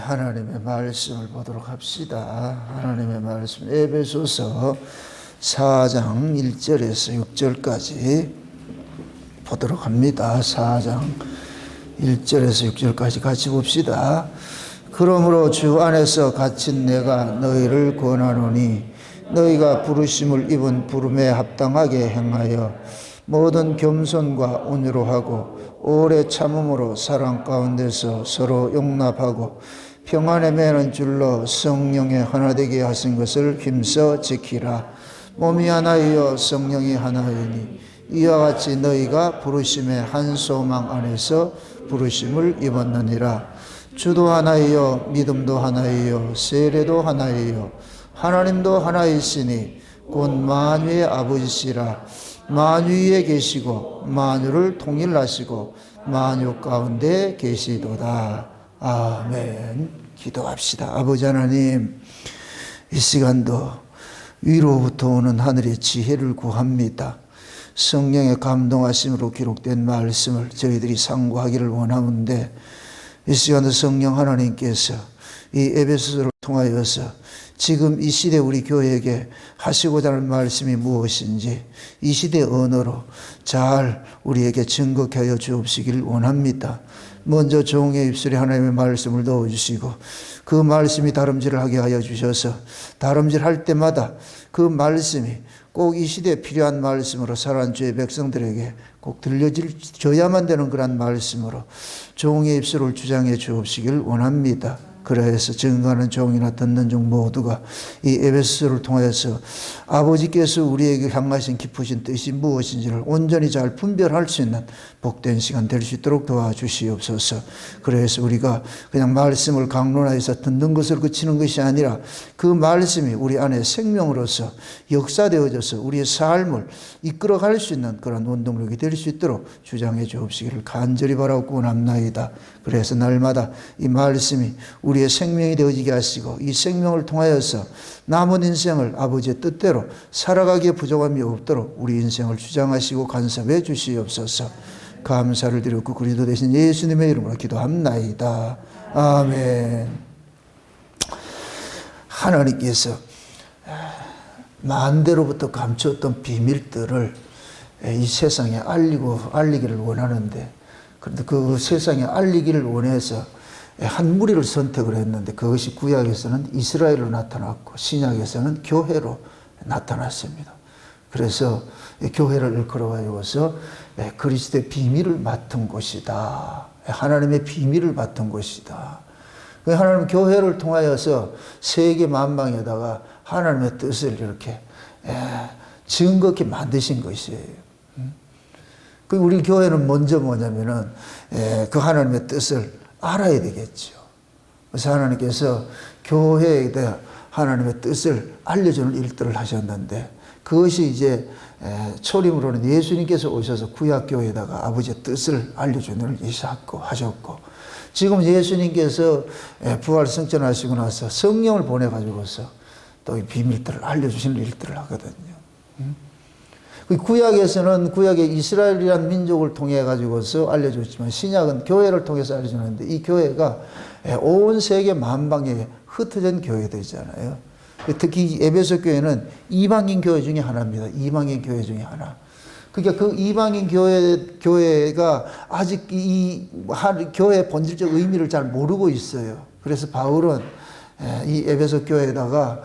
하나님의 말씀을 보도록 합시다. 하나님의 말씀 에베소서 4장 1절에서 6절까지 보도록 합니다. 4장 1절에서 6절까지 같이 봅시다. 그러므로 주 안에서 갇힌 내가 너희를 권하노니 너희가 부르심을 입은 부름에 합당하게 행하여 모든 겸손과 온유로 하고 오래 참음으로 사랑 가운데서 서로 용납하고 평안에 매는 줄로 성령의 하나 되게 하신 것을 힘써 지키라. 몸이 하나이요 성령이 하나이니 이와 같이 너희가 부르심의 한 소망 안에서 부르심을 입었느니라. 주도 하나이요 믿음도 하나이요 세례도 하나이요 하나님도 하나이시니 곧 만유의 아버지시라. 만유 위에 계시고 만유를 통일하시고 만유 가운데 계시도다. 아멘. 기도합시다. 아버지 하나님, 이 시간도 위로부터 오는 하늘의 지혜를 구합니다. 성령의 감동하심으로 기록된 말씀을 저희들이 상고하기를 원하는데 이 시간도 성령 하나님께서 이 에베소서를 통하여서 지금 이 시대 우리 교회에게 하시고자 하는 말씀이 무엇인지 이 시대 언어로 잘 우리에게 증거하여 주옵시기를 원합니다. 먼저 종의 입술에 하나님의 말씀을 넣어주시고 그 말씀이 다름질을 하게 하여 주셔서 다름질할 때마다 그 말씀이 꼭 이 시대에 필요한 말씀으로 살아난 주의 백성들에게 꼭 들려줘야만 되는 그런 말씀으로 종의 입술을 주장해 주옵시기를 원합니다. 그래서 증거하는 종이나 듣는 종 모두가 이 에베소서를 통해서 아버지께서 우리에게 향하신 깊으신 뜻이 무엇인지를 온전히 잘 분별할 수 있는 복된 시간 될 수 있도록 도와주시옵소서. 그래서 우리가 그냥 말씀을 강론하여서 듣는 것을 그치는 것이 아니라 그 말씀이 우리 안에 생명으로서 역사되어져서 우리의 삶을 이끌어갈 수 있는 그런 원동력이 될 수 있도록 주장해 주옵시기를 간절히 바라고 원합나이다. 그래서 날마다 이 말씀이 우리의 생명이 되어지게 하시고 이 생명을 통하여서 남은 인생을 아버지의 뜻대로 살아가기에 부족함이 없도록 우리 인생을 주장하시고 간섭해 주시옵소서. 감사를 드렸고 그리스도 대신 예수님의 이름으로 기도합나이다. 아멘. 하나님께서 만대로부터 감추었던 비밀들을 이 세상에 알리기를 원하는데 그런데 그 세상에 알리기를 원해서 한 무리를 선택을 했는데 그것이 구약에서는 이스라엘로 나타났고 신약에서는 교회로 나타났습니다. 그래서 교회를 일컬어가지고서 그리스도의 비밀을 맡은 곳이다. 하나님의 비밀을 맡은 곳이다. 하나님 교회를 통하여서 세계 만방에다가 하나님의 뜻을 이렇게 증거하게 만드신 것이에요. 우리 교회는 먼저 뭐냐면은 그 하나님의 뜻을 알아야 되겠죠. 그래서 하나님께서 교회에 대한 하나님의 뜻을 알려주는 일들을 하셨는데 그것이 이제 초림으로는 예수님께서 오셔서 구약교회에다가 아버지의 뜻을 알려주는 일을 하셨고 지금 예수님께서 부활 승천하시고 나서 성령을 보내가지고서 또 이 비밀들을 알려주시는 일들을 하거든요. 구약에서는 구약의 이스라엘이라는 민족을 통해 가지고서 알려줬지만 신약은 교회를 통해서 알려주는데 이 교회가 온 세계 만방에 흩어진 교회들이잖아요. 특히 에베소 교회는 이방인 교회 중에 하나입니다. 이방인 교회 중에 하나. 그러니까 그 이방인 교회가 아직 이 교회의 본질적 의미를 잘 모르고 있어요. 그래서 바울은 이 에베소 교회에다가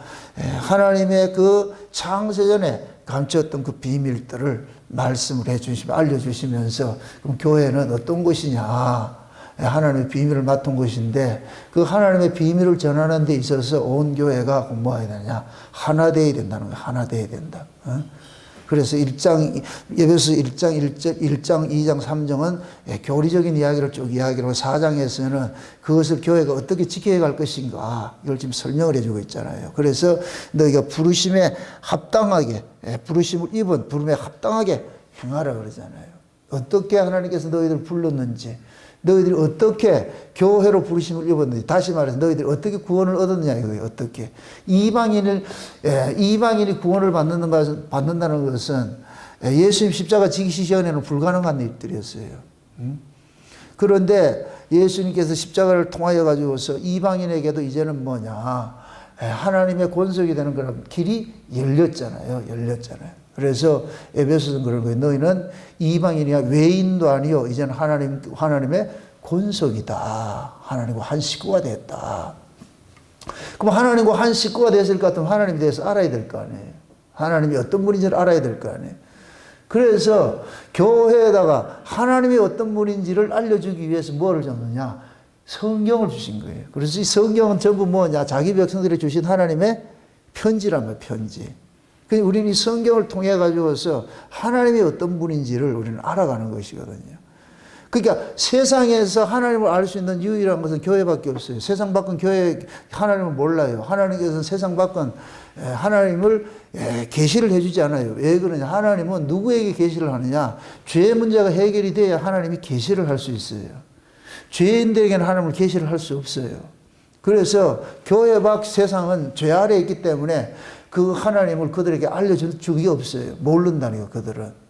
하나님의 그 창세전에 감추었던 그 비밀들을 말씀을 해주시면 알려주시면서 그럼 교회는 어떤 곳이냐 하나님의 비밀을 맡은 곳인데 그 하나님의 비밀을 전하는 데 있어서 온 교회가 뭐 해야 되냐 하나 되어야 된다는 거야. 하나 되어야 된다. 그래서 에베소 1장 2장 3장은 교리적인 이야기를 쭉 이야기를 하고 4장에서는 그것을 교회가 어떻게 지켜야 할 것인가 이걸 지금 설명을 해주고 있잖아요. 그래서 너희가 부르심에 합당하게 부르심을 입은 부름에 합당하게 행하라 그러잖아요. 어떻게 하나님께서 너희들 불렀는지 너희들이 어떻게 교회로 부르심을 입었는지 다시 말해서 너희들이 어떻게 구원을 얻었느냐 이거예요. 어떻게 이방인이 구원을 받는다는 것은 예수님 십자가 지기시 전에는 불가능한 일들이었어요. 그런데 예수님께서 십자가를 통하여 가지고서 이방인에게도 이제는 뭐냐, 하나님의 권속이 되는 그런 길이 열렸잖아요. 그래서 에베소서는 그런 거예요. 너희는 이방인이야 외인도 아니요 이제는 하나님의 권속이다. 하나님과 한 식구가 됐다. 그럼 하나님과 한 식구가 됐을 것 같으면 하나님에 대해서 알아야 될 거 아니에요. 하나님이 어떤 분인지를 알아야 될 거 아니에요. 그래서 교회에다가 하나님이 어떤 분인지를 알려주기 위해서 뭐를 줬느냐? 성경을 주신 거예요. 그래서 이 성경은 전부 뭐냐? 자기 백성들이 주신 하나님의 편지란 말이에요. 편지. 그러니까 우리는 이 성경을 통해 가지고서 하나님이 어떤 분인지를 우리는 알아가는 것이거든요. 그러니까 세상에서 하나님을 알 수 있는 유일한 것은 교회밖에 없어요. 세상 밖은 교회 하나님을 몰라요. 하나님께서는 세상 밖은 하나님을 계시를 해주지 않아요. 왜 그러냐? 하나님은 누구에게 계시를 하느냐? 죄의 문제가 해결이 돼야 하나님이 계시를 할 수 있어요. 죄인들에게는 하나님을 계시를 할 수 없어요. 그래서 교회 밖 세상은 죄 아래에 있기 때문에 그 하나님을 그들에게 알려줄 적이 없어요. 모른다니요, 그들은.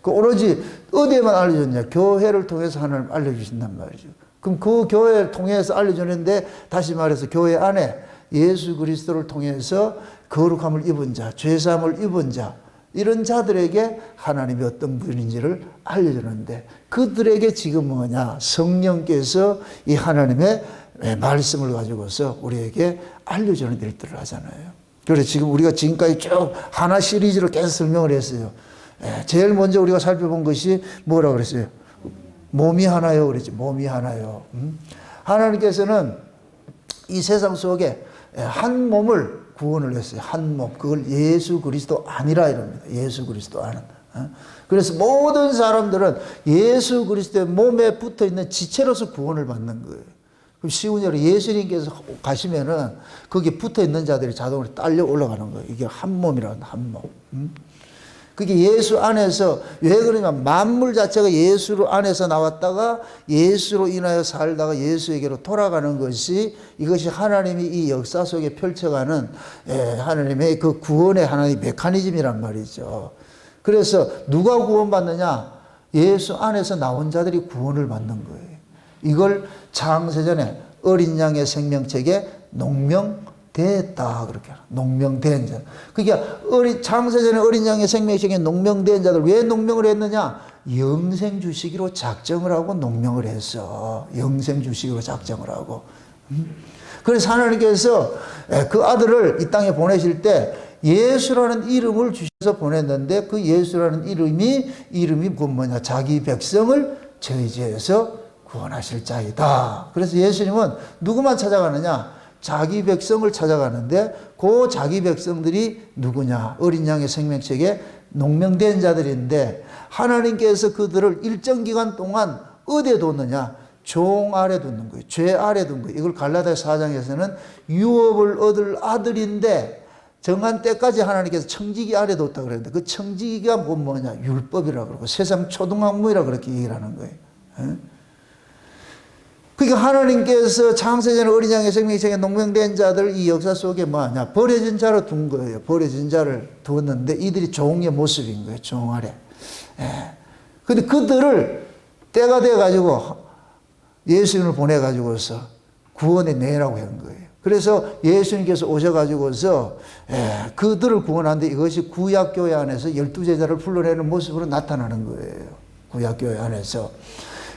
그 오로지 어디에만 알려줬냐? 교회를 통해서 하나님 알려주신단 말이죠. 그럼 그 교회를 통해서 알려주는데 다시 말해서 교회 안에 예수 그리스도를 통해서 거룩함을 입은 자, 죄사함을 입은 자, 이런 자들에게 하나님이 어떤 분인지를 알려주는데 그들에게 지금 뭐냐? 성령께서 이 하나님의 말씀을 가지고서 우리에게 알려주는 일들을 하잖아요. 그래서 지금 우리가 지금까지 쭉 하나 시리즈로 계속 설명을 했어요. 제일 먼저 우리가 살펴본 것이 뭐라고 그랬어요? 몸이 하나요. 그랬지. 몸이 하나요. 하나님께서는 이 세상 속에 한 몸을 구원을 했어요. 한 몸. 그걸 예수 그리스도 안이라 이럽니다. 예수 그리스도 안은. 그래서 모든 사람들은 예수 그리스도의 몸에 붙어 있는 지체로서 구원을 받는 거예요. 그럼 쉬운 예로 예수님께서 가시면은 거기에 붙어 있는 자들이 자동으로 딸려 올라가는 거예요. 이게 한 몸이라는 한 몸. 그게 예수 안에서 왜 그러냐면 만물 자체가 예수 안에서 나왔다가 예수로 인하여 살다가 예수에게로 돌아가는 것이 이것이 하나님이 이 역사 속에 펼쳐가는 하나님의 그 구원의 하나의 메커니즘이란 말이죠. 그래서 누가 구원받느냐? 예수 안에서 나온 자들이 구원을 받는 거예요. 이걸 창세전에 어린 양의 생명책에 농명되었다 그렇게 농명된 자. 그러니까 창세전에 어린 양의 생명책에 농명된 자들 왜 농명을 했느냐? 영생 주시기로 작정을 하고 농명을 했어. 영생 주시기로 작정을 하고. 그래서 하나님께서 그 아들을 이 땅에 보내실 때 예수라는 이름을 주셔서 보냈는데 그 예수라는 이름이 뭐냐? 자기 백성을 저희 죄에서 구원하실 자이다. 그래서 예수님은 누구만 찾아가느냐? 자기 백성을 찾아가는데 그 자기 백성들이 누구냐? 어린 양의 생명책에 농명된 자들인데 하나님께서 그들을 일정 기간 동안 어디에 뒀느냐? 종 아래 두는 거예요. 죄 아래 둔 거예요. 이걸 갈라디아 4장에서는 유업을 얻을 아들인데 정한 때까지 하나님께서 청지기 아래 뒀다 그랬는데 그 청지기가 뭐냐? 율법이라고 그러고 세상 초등학문이라고 그렇게 얘기를 하는 거예요. 그러니까 하나님께서 창세전에 어린 양의 생명책에 농명된 자들 이 역사 속에 뭐하냐? 버려진 자로 둔 거예요. 버려진 자를 두었는데 이들이 종의 모습인 거예요. 종 아래. 근데 그들을 때가 돼가지고 예수님을 보내가지고서 구원의 내라고 한 거예요. 그래서 예수님께서 오셔가지고서 그들을 구원하는데 이것이 구약교회 안에서 12제자를 불러내는 모습으로 나타나는 거예요. 구약교회 안에서.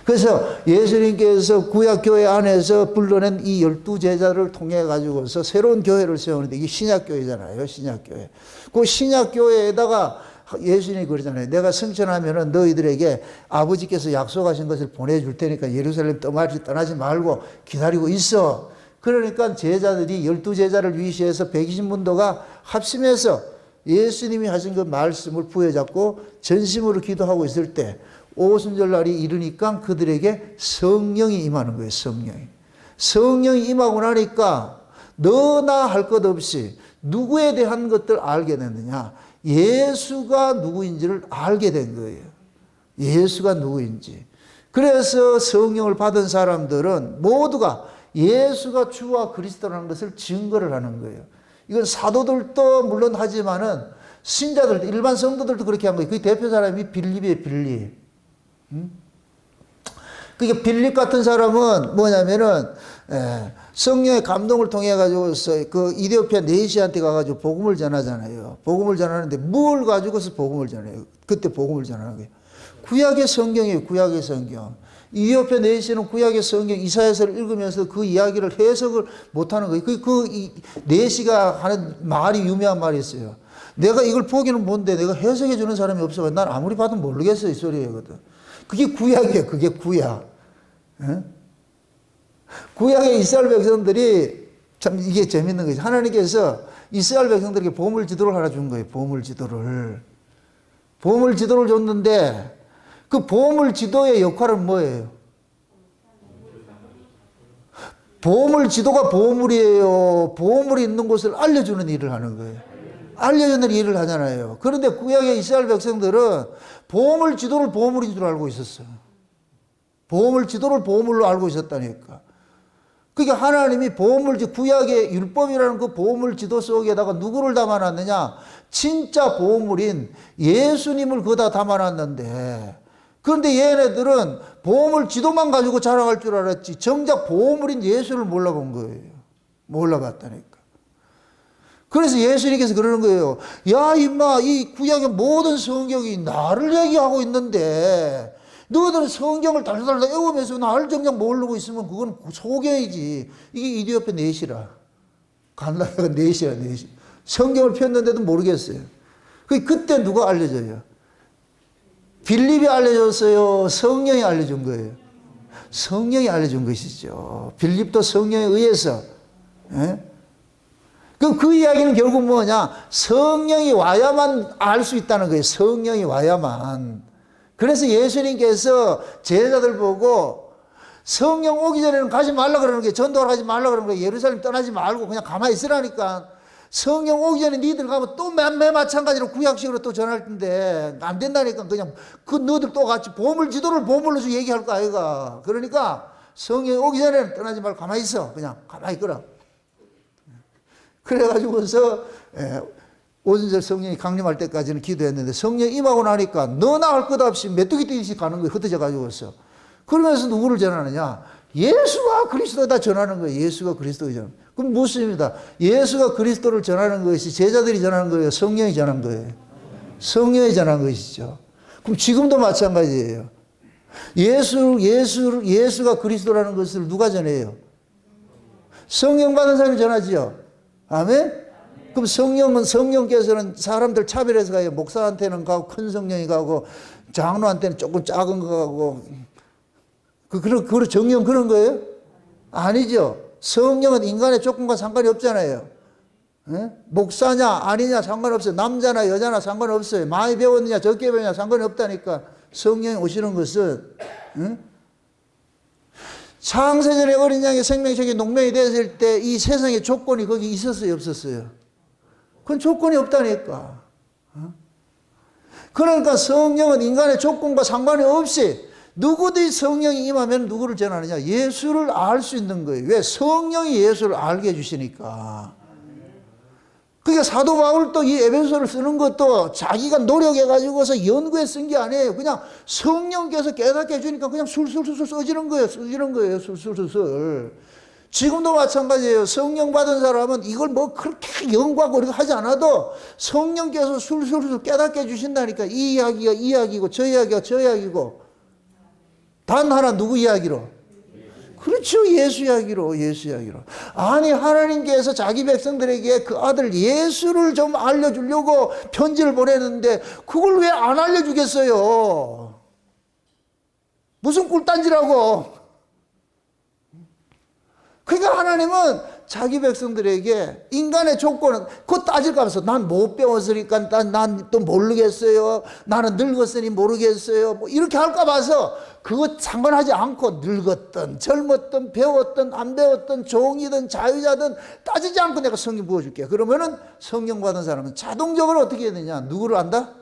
그래서 예수님께서 구약교회 안에서 불러낸 이 12제자를 통해 가지고서 새로운 교회를 세우는데 이게 신약교회잖아요. 신약교회. 그 신약교회에다가 예수님이 그러잖아요. 내가 승천하면은 너희들에게 아버지께서 약속하신 것을 보내줄 테니까 예루살렘 떠나지 말고 기다리고 있어. 그러니까 제자들이 12제자를 위시해서 120문도가 합심해서 예수님이 하신 그 말씀을 부여잡고 전심으로 기도하고 있을 때 오순절 날이 이르니까 그들에게 성령이 임하는 거예요. 성령이 임하고 나니까 너나 할 것 없이 누구에 대한 것들 알게 됐느냐? 예수가 누구인지를 알게 된 거예요. 예수가 누구인지. 그래서 성령을 받은 사람들은 모두가 예수가 주와 그리스도라는 것을 증거를 하는 거예요. 이건 사도들도 물론 하지만은 신자들도 일반 성도들도 그렇게 한 거예요. 그 대표 사람이 빌립이에요. 빌립. 그러니까 빌립 같은 사람은 뭐냐면은 성령의 감동을 통해 가지고서 그 이디오피아 네시한테 가가지고 복음을 전하잖아요. 복음을 전하는데 뭘 가지고서 복음을 전해요? 그때 복음을 전하는 거예요. 구약의 성경이에요. 구약의 성경. 이디오피아 네시는 구약의 성경 이사야서를 읽으면서 그 이야기를 해석을 못하는 거예요. 네시가 하는 말이 유명한 말이 있어요. 내가 이걸 보기는 뭔데 내가 해석해 주는 사람이 없어. 난 아무리 봐도 모르겠어. 이 소리거든. 그게 구약이에요. 그게 구약. 에? 구약의 이스라엘 백성들이 참 이게 재밌는 거죠. 하나님께서 이스라엘 백성들에게 보물 지도를 하나 준 거예요. 보물 지도를. 보물 지도를 줬는데 그 보물 지도의 역할은 뭐예요? 보물 지도가 보물이에요. 보물이 있는 곳을 알려주는 일을 하는 거예요. 알려주는 일을 하잖아요. 그런데 구약의 이스라엘 백성들은 보물 지도를 보물인 줄 알고 있었어요. 보물 지도를 보물로 알고 있었다니까. 그러니까 하나님이 구약의 율법이라는 그 보물 지도 속에다가 누구를 담아놨느냐? 진짜 보물인 예수님을 거기다 담아놨는데, 그런데 얘네들은 보물 지도만 가지고 자랑할 줄 알았지 정작 보물인 예수를 몰라본 거예요. 몰라봤다니까. 그래서 예수님께서 그러는 거예요. 야 임마, 이 구약의 모든 성경이 나를 얘기하고 있는데 너희들은 성경을 달달달 외우면서 나를 정작 모르고 있으면 그건 소경이지. 이게 이디오피아 네시라. 간다가 네시라, 네시. 성경을 폈는데도 모르겠어요. 그때 누가 알려줘요? 빌립이 알려줬어요? 성령이 알려준 거예요? 성령이 알려준 것이죠. 빌립도 성령에 의해서. 예? 그 이야기는 결국 뭐냐? 성령이 와야만 알 수 있다는 거예요. 성령이 와야만. 그래서 예수님께서 제자들 보고 성령 오기 전에는 가지 말라 그러는 거예요. 전도를 하지 말라 그러는 거예요. 예루살렘 떠나지 말고 그냥 가만히 있으라니까. 성령 오기 전에 니들 가면 또 매 마찬가지로 구약식으로 또 전할 텐데 안 된다니까. 그냥 그 너희들 또 같이 보물 지도를 보물로 얘기할 거 아이가. 그러니까 성령 오기 전에는 떠나지 말고 가만히 있어. 그냥 가만히 있거라. 그래가지고서 오순절 성령이 강림할 때까지는 기도했는데 성령 임하고 나니까 너나 할 것 없이 메뚜기 뛰듯이 가는 거예요. 흩어져 가지고서. 그러면서 누구를 전하느냐? 예수가 그리스도다 전하는 거예요. 예수가 그리스도를 전하는 거예요. 그럼 묻습니다. 예수가 그리스도를 전하는 것이 제자들이 전하는 거예요? 성령이 전한 거예요? 성령이 전한 것이죠. 그럼 지금도 마찬가지예요. 예수가 그리스도라는 것을 누가 전해요? 성령 받은 사람이 전하지요. 아멘? 그럼 성령께서는 사람들 차별해서 가요. 목사한테는 가고, 큰 성령이 가고, 장로한테는 조금 작은 거 가고. 그런 정령 그런 거예요? 아니죠. 성령은 인간의 조건과 상관이 없잖아요. 에? 목사냐, 아니냐 상관없어요. 남자나 여자나 상관없어요. 많이 배웠느냐, 적게 배웠느냐 상관이 없다니까. 성령이 오시는 것은, 에? 창세전에 어린 양의 생명책이 농명이 됐을 때 이 세상의 조건이 거기 있었어요, 없었어요? 그건 조건이 없다니까. 그러니까 성령은 인간의 조건과 상관이 없이 누구든지 성령이 임하면 누구를 전하느냐? 예수를 알 수 있는 거예요. 왜? 성령이 예수를 알게 해주시니까. 그러니까 사도 바울도 이 에베소서를 쓰는 것도 자기가 노력해가지고서 연구해 쓴 게 아니에요. 그냥 성령께서 깨닫게 해주니까 그냥 술술술 써지는 거예요. 써지는 거예요. 술술술. 지금도 마찬가지예요. 성령 받은 사람은 이걸 뭐 그렇게 연구하고 이렇게 하지 않아도 성령께서 술술술 깨닫게 해주신다니까. 이 이야기가 이 이야기고 저 이야기가 저 이야기고. 단 하나 누구 이야기로? 그렇죠. 예수 이야기로, 예수 이야기로. 아니, 하나님께서 자기 백성들에게 그 아들 예수를 좀 알려주려고 편지를 보내는데 그걸 왜 안 알려주겠어요? 무슨 꿀단지라고. 그러니까 하나님은 자기 백성들에게 인간의 조건은 그거 따질까 봐서 난 못 배웠으니까 난 또 모르겠어요. 나는 늙었으니 모르겠어요. 뭐 이렇게 할까 봐서 그거 상관하지 않고 늙었든 젊었든 배웠든 안 배웠든 종이든 자유자든 따지지 않고 내가 성령 부어줄게. 그러면은 성령 받은 사람은 자동적으로 어떻게 해야 되냐? 누구를 안다?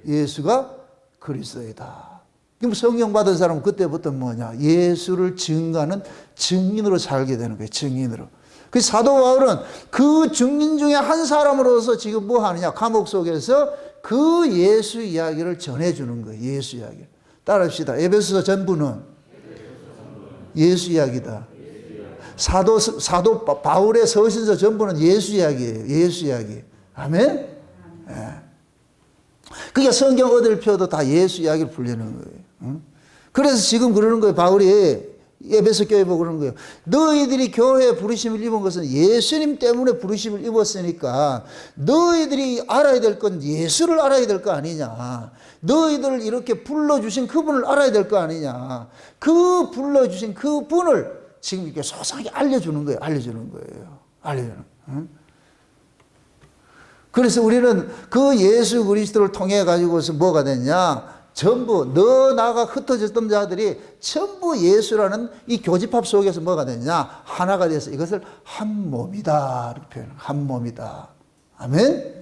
예수가 그리스도이다. 그럼 성령 받은 사람은 그때부터 뭐냐? 예수를 증거하는 증인으로 살게 되는 거예요. 증인으로. 그 사도 바울은 그 증인 중에 한 사람으로서 지금 뭐 하느냐? 감옥 속에서 그 예수 이야기를 전해주는 거예요. 예수 이야기. 따라합시다. 에베소서 전부는 예수 이야기다. 사도 바울의 서신서 전부는 예수 이야기예요. 예수 이야기. 아멘? 예. 그게 성경 얻을 표도 다 예수 이야기를 풀리는 거예요. 응? 그래서 지금 그러는 거예요. 바울이 에베소 교회 보고 그러는 거예요. 너희들이 교회에 부르심을 입은 것은 예수님 때문에 부르심을 입었으니까 너희들이 알아야 될 건 예수를 알아야 될 거 아니냐. 너희들을 이렇게 불러주신 그분을 알아야 될 거 아니냐. 그 불러주신 그 분을 지금 이렇게 소상하게 알려주는 거예요. 알려주는 거예요. 알려주는. 응? 그래서 우리는 그 예수 그리스도를 통해 가지고서 뭐가 됐냐? 전부 너 나가 흩어졌던 자들이 전부 예수라는 이 교집합 속에서 뭐가 되냐? 하나가 돼서 이것을 한 몸이다 이렇게 표현해요. 한 몸이다. 아멘?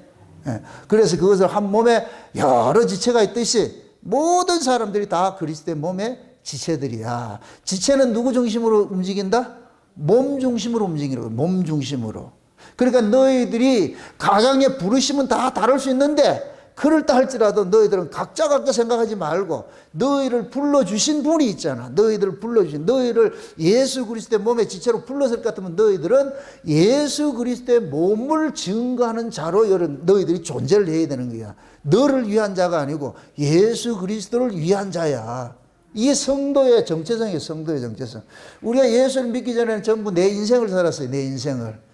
네. 그래서 그것을 한 몸에 여러 지체가 있듯이 모든 사람들이 다 그리스도의 몸의 지체들이야. 지체는 누구 중심으로 움직인다? 몸 중심으로 움직이는 몸 중심으로. 그러니까 너희들이 각양의 부르심은 다 다를 수 있는데 그럴다 할지라도 너희들은 각자 생각하지 말고 너희를 불러주신 분이 있잖아. 너희들을 불러주신, 너희를 예수 그리스도의 몸의 지체로 불렀을 것 같으면 너희들은 예수 그리스도의 몸을 증거하는 자로 너희들이 존재를 해야 되는 거야. 너를 위한 자가 아니고 예수 그리스도를 위한 자야. 이게 성도의 정체성이에요. 성도의 정체성. 우리가 예수를 믿기 전에는 전부 내 인생을 살았어요. 내 인생을.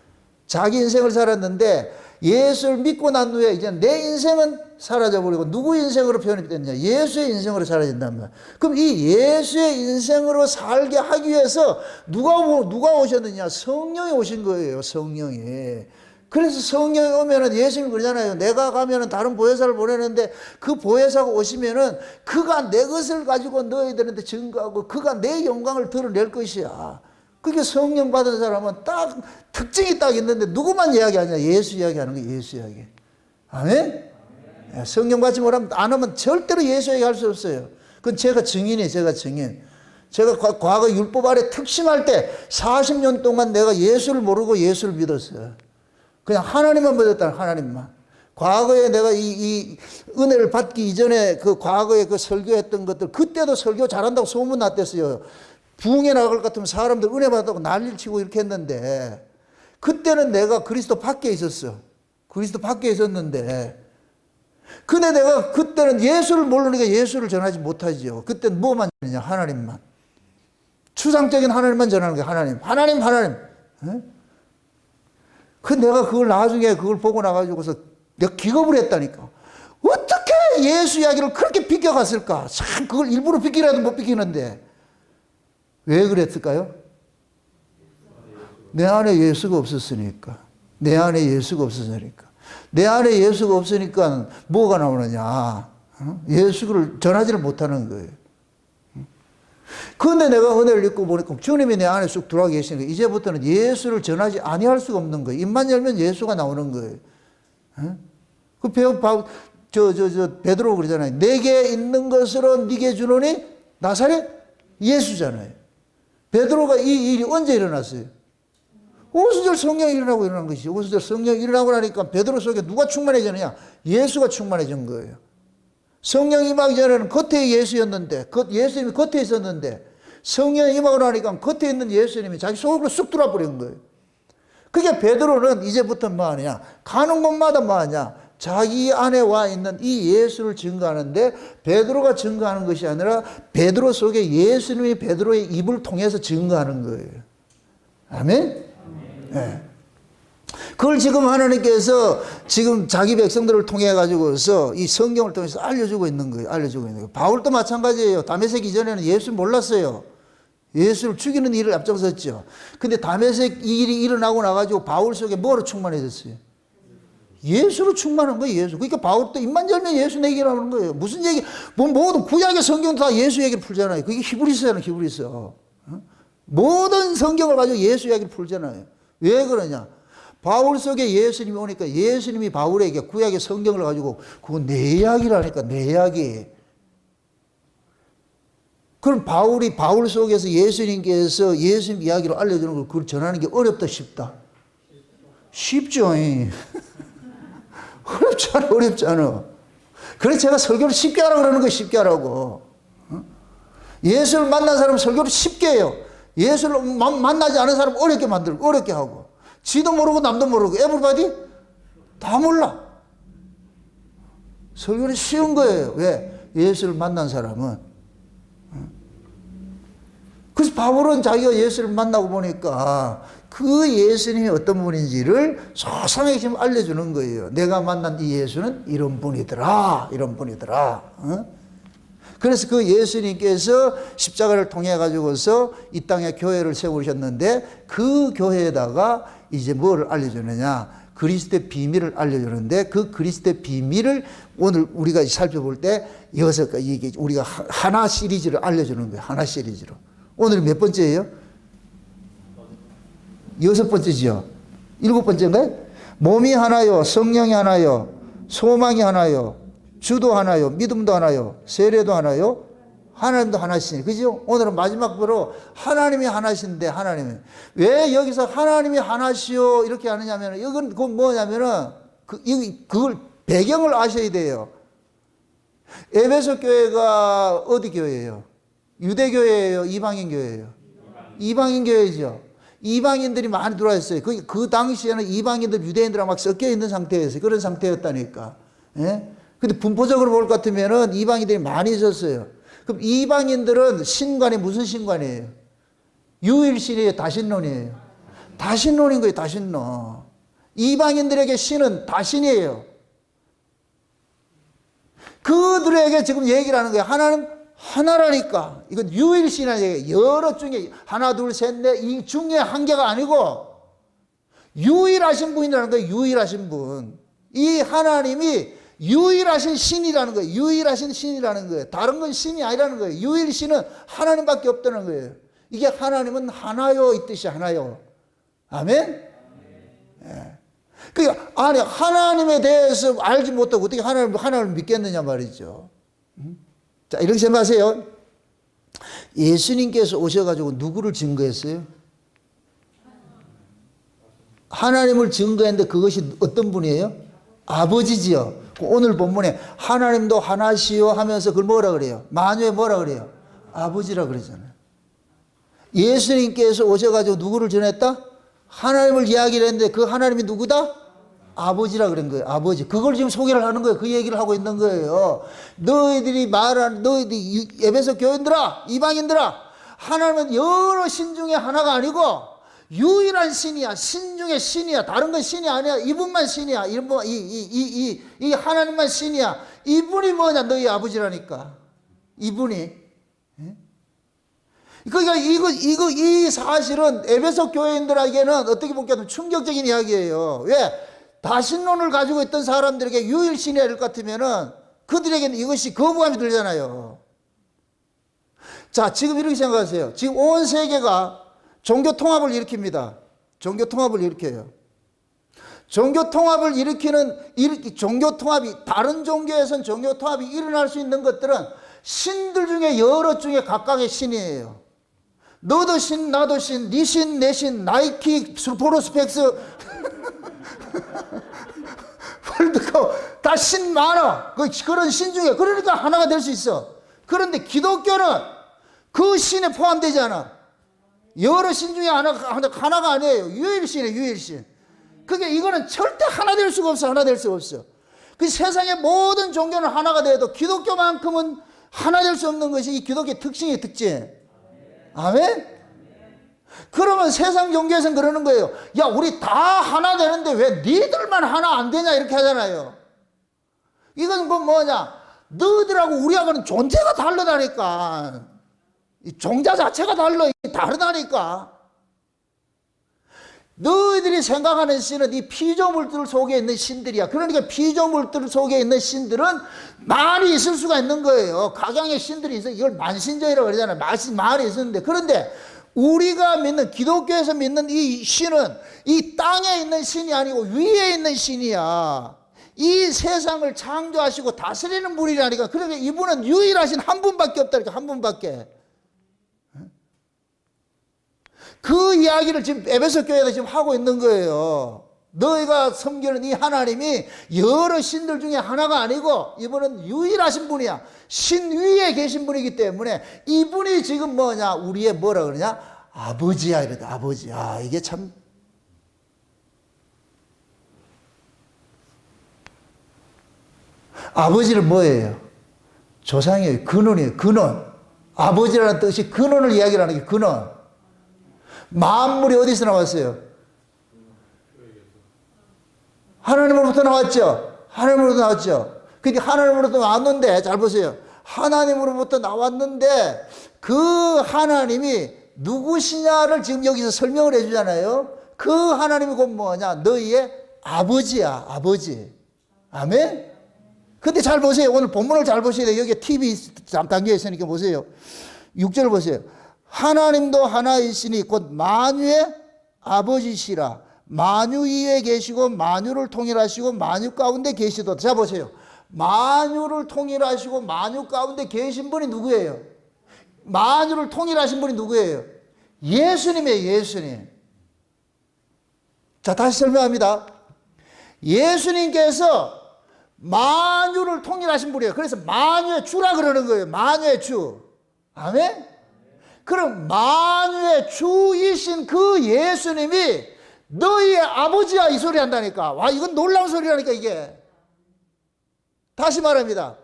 자기 인생을 살았는데 예수를 믿고 난 후에 이제 내 인생은 사라져버리고 누구 인생으로 표현이 됐냐? 예수의 인생으로 사라진단 말이야. 그럼 이 예수의 인생으로 살게 하기 위해서 누가 오셨느냐? 성령이 오신 거예요. 성령이. 그래서 성령이 오면은 예수님이 그러잖아요. 내가 가면은 다른 보혜사를 보내는데 그 보혜사가 오시면은 그가 내 것을 가지고 너희들한테 증거하고 그가 내 영광을 드러낼 것이야. 그게 성령 받은 사람은 딱 특징이 딱 있는데 누구만 이야기하냐? 예수 이야기하는 거예요. 예수 이야기. 아멘? 성령 받지 안 하면 절대로 예수 이야기할 수 없어요. 그건 제가 증인이에요. 제가 증인. 제가 과거 율법 아래 특심할 때 40년 동안 내가 예수를 모르고 예수를 믿었어요. 그냥 하나님만 믿었다. 하나님만. 과거에 내가 이 은혜를 받기 이전에 그 과거에 그 설교했던 것들 그때도 설교 잘한다고 소문 났댔어요. 부흥회 나갈 것 같으면 사람들 은혜 받았다고 난리를 치고 이렇게 했는데 그때는 내가 그리스도 밖에 있었어. 그리스도 밖에 있었는데 근데 내가 그때는 예수를 모르니까 예수를 전하지 못하지요. 그때는 뭐만 전하냐? 하나님만. 추상적인 하나님만 전하는 거야. 하나님. 그 내가 그걸 나중에 그걸 보고 나가지고서 내가 기겁을 했다니까. 어떻게 예수 이야기를 그렇게 비껴갔을까? 참 그걸 일부러 비키라도 못 비키는데 왜 그랬을까요? 내 안에 예수가 없었으니까. 내 안에 예수가 없었으니까. 내 안에 예수가 없으니까 뭐가 나오느냐? 예수를 전하지를 못하는 거예요. 그런데 내가 은혜를 입고 보니까 주님이 내 안에 쑥 들어와 계시니까 이제부터는 예수를 전하지 아니할 수가 없는 거예요. 입만 열면 예수가 나오는 거예요. 그 베드로 그러잖아요. 내게 있는 것으로 네게 주노니 나사렛 예수잖아요. 베드로가 이 일이 언제 일어났어요? 오순절 성령이 일어나고 일어난 것이죠. 오순절 성령이 일어나고 나니까 베드로 속에 누가 충만해졌느냐? 예수가 충만해진 거예요. 성령 임하기 전에는 겉에 예수였는데, 예수님이 겉에 있었는데, 성령이 임하고 나니까 겉에 있는 예수님이 자기 속으로 쑥 들어와 버린 거예요. 그게 베드로는 이제부터 뭐 하냐? 가는 곳마다 뭐 하냐? 자기 안에 와 있는 이 예수를 증거하는데 베드로가 증거하는 것이 아니라 베드로 속에 예수님이 베드로의 입을 통해서 증거하는 거예요. 아멘? 네. 그걸 지금 하나님께서 지금 자기 백성들을 통해 가지고서 이 성경을 통해서 알려주고 있는 거예요. 알려주고 있는 거예요. 바울도 마찬가지예요. 다메섹 이전에는 예수 몰랐어요. 예수를 죽이는 일을 앞장섰죠. 근데 다메섹 일이 일어나고 나가지고 바울 속에 뭐로 충만해졌어요? 예수로 충만한 거예요. 예수. 그러니까 바울도 입만 열면 예수 얘기를 하는 거예요. 무슨 얘기? 모든 구약의 성경도 다 예수 얘기를 풀잖아요. 그게 히브리서잖아요. 히브리서. 모든 성경을 가지고 예수 이야기를 풀잖아요. 왜 그러냐? 바울 속에 예수님이 오니까 예수님이 바울에게 구약의 성경을 가지고 그건 내 이야기라니까 내 이야기. 그럼 바울 속에서 예수님께서 예수님 이야기를 알려주는 걸 그걸 전하는 게 어렵다 쉽다? 쉽죠. 어렵지 않아. 그래서 제가 설교를 쉽게 하라고 그러는 거예요. 쉽게 하라고. 예수를 만난 사람은 설교를 쉽게 해요. 예수를 만나지 않은 사람 어렵게 만들고 어렵게 하고 지도 모르고 남도 모르고 에브리바디 다 몰라. 설교는 쉬운 거예요. 왜? 예수를 만난 사람은. 그래서 바울은 자기가 예수를 만나고 보니까 그 예수님이 어떤 분인지를 소상하게 지금 알려주는 거예요. 내가 만난 이 예수는 이런 분이더라. 이런 분이더라. 그래서 그 예수님께서 십자가를 통해 가지고서 이 땅에 교회를 세우셨는데 그 교회에다가 이제 뭐를 알려주느냐. 그리스도의 비밀을 알려주는데 그 그리스도의 비밀을 오늘 우리가 살펴볼 때 6가지 이게 우리가 하나 시리즈를 알려주는 거예요. 하나 시리즈로. 오늘 몇 번째예요? 6번째지요. 7번째인가요? 몸이 하나요, 성령이 하나요, 소망이 하나요, 주도 하나요, 믿음도 하나요, 세례도 하나요, 하나님도 하나시니. 그죠? 오늘은 마지막으로 하나님이 하나신데 하나님이. 왜 여기서 하나님이 하나시오 이렇게 하느냐면 이건 그건 뭐냐면은 그걸 배경을 아셔야 돼요. 에베소 교회가 어디 교회예요? 유대 교회예요? 이방인 교회예요? 이방인 교회죠. 이방인들이 많이 들어와 있어요. 그 당시에는 이방인들, 유대인들하고 막 섞여 있는 상태였어요. 그런 상태였다니까. 예? 근데 분포적으로 볼 것 같으면은 이방인들이 많이 있었어요. 그럼 이방인들은 신관이 무슨 신관이에요? 유일신이에요? 다신론이에요? 다신론인 거예요, 다신론. 이방인들에게 신은 다신이에요. 그들에게 지금 얘기를 하는 거예요. 하나는 하나라니까. 이건 유일신이라는 얘기예요. 여러 중에 하나, 둘, 셋, 넷, 이 중에 한 개가 아니고 유일하신 분이라는 거예요. 유일하신 분. 이 하나님이 유일하신 신이라는 거예요. 유일하신 신이라는 거예요. 다른 건 신이 아니라는 거예요. 유일신은 하나님밖에 없다는 거예요. 이게 하나님은 하나요 이 뜻이 하나요. 아멘? 예. 그러니까 아니 하나님에 대해서 알지 못하고 어떻게 하나님을 믿겠느냐 말이죠. 자, 이렇게 생각하세요. 예수님께서 오셔가지고 누구를 증거했어요? 하나님을 증거했는데 그것이 어떤 분이에요? 아버지지요. 오늘 본문에 하나님도 하나시요 하면서 그걸 뭐라 그래요? 만유에 뭐라 그래요? 아버지라 그러잖아요. 예수님께서 오셔가지고 누구를 전했다? 하나님을 이야기를 했는데 그 하나님이 누구다? 아버지라 그런 거예요. 아버지. 그걸 지금 소개를 하는 거예요. 그 얘기를 하고 있는 거예요. 너희들이 말하는, 너희들이 에베소 교인들아, 이방인들아, 하나님은 여러 신 중에 하나가 아니고 유일한 신이야. 신 중에 신이야. 다른 건 신이 아니야. 이분만 신이야. 이 하나님만 신이야. 이분이 뭐냐? 너희 아버지라니까. 이분이. 그러니까 이 사실은 에베소 교인들에게는 어떻게 보면 충격적인 이야기예요. 왜? 다신론을 가지고 있던 사람들에게 유일신이야 할 것 같으면은 그들에게는 이것이 거부감이 들잖아요. 자, 지금 이렇게 생각하세요. 지금 온 세계가 종교 통합을 일으킵니다. 종교 통합을 일으켜요. 종교 통합을 종교 통합이, 다른 종교에선 종교 통합이 일어날 수 있는 것들은 신들 중에 여러 중에 각각의 신이에요. 너도 신, 나도 신, 네 신, 내 신, 나이키, 프로스펙스, 월드컵, 다 신 많아. 그런 신 중에. 그러니까 하나가 될 수 있어. 그런데 기독교는 그 신에 포함되지 않아. 여러 신 중에 하나가 아니에요. 유일신이에요, 유일신. 그게 이거는 절대 하나 될 수가 없어. 하나 될 수가 없어. 그 세상의 모든 종교는 하나가 돼도 기독교만큼은 하나 될 수 없는 것이 이 기독교의 특징이에요, 특징. 아멘? 그러면 세상 종교에서는 그러는 거예요. 야, 우리 다 하나 되는데 왜 니들만 하나 안 되냐 이렇게 하잖아요. 이건 뭐냐? 너희들하고 우리하고는 존재가 다르다니까. 이 종자 자체가 다르다니까. 너희들이 생각하는 신은 이 피조물들 속에 있는 신들이야. 그러니까 피조물들 속에 있는 신들은 많이 있을 수가 있는 거예요. 각양의 신들이 있어. 이걸 만신전이라고 그러잖아요. 많이 있었는데. 그런데 우리가 믿는, 기독교에서 믿는 이 신은 이 땅에 있는 신이 아니고 위에 있는 신이야. 이 세상을 창조하시고 다스리는 분이라니까. 그러니까 이분은 유일하신 한 분밖에 없다니까. 한 분밖에. 그 이야기를 지금 에베소 교회에서 지금 하고 있는 거예요. 너희가 섬기는 이 하나님이 여러 신들 중에 하나가 아니고 이분은 유일하신 분이야. 신 위에 계신 분이기 때문에 이분이 지금 우리의 뭐라 그러냐? 아버지야 이래도 아버지. 이게 참 아버지는 뭐예요? 조상이에요. 근원이에요. 근원. 아버지라는 뜻이 근원을 이야기하는 게 근원. 만물이 어디서 나왔어요? 하나님으로부터 나왔죠. 하나님으로부터 나왔죠. 근데 하나님으로부터 나왔는데 잘 보세요. 하나님으로부터 나왔는데 그 하나님이 누구시냐를 지금 여기서 설명을 해주잖아요. 그 하나님이 곧 뭐냐? 너희의 아버지야. 아버지. 아멘? 근데 잘 보세요. 오늘 본문을 잘 보셔야 돼요. 여기에 팁이 담겨 있으니까 보세요. 6절 보세요. 하나님도 하나이시니 곧 만유의 아버지시라. 만유 위에 계시고 만유를 통일하시고 만유 가운데 계시도다. 자 보세요. 만유를 통일하시고 만유 가운데 계신 분이 누구예요? 만유를 통일하신 분이 누구예요? 예수님이에요. 예수님. 자 다시 설명합니다. 예수님께서 만유를 통일하신 분이에요. 그래서 만유의 주라 그러는 거예요. 만유의 주. 아멘? 그럼 만유의 주이신 그 예수님이 너희의 아버지야 이 소리 한다니까. 와 이건 놀라운 소리라니까 이게. 다시 말합니다.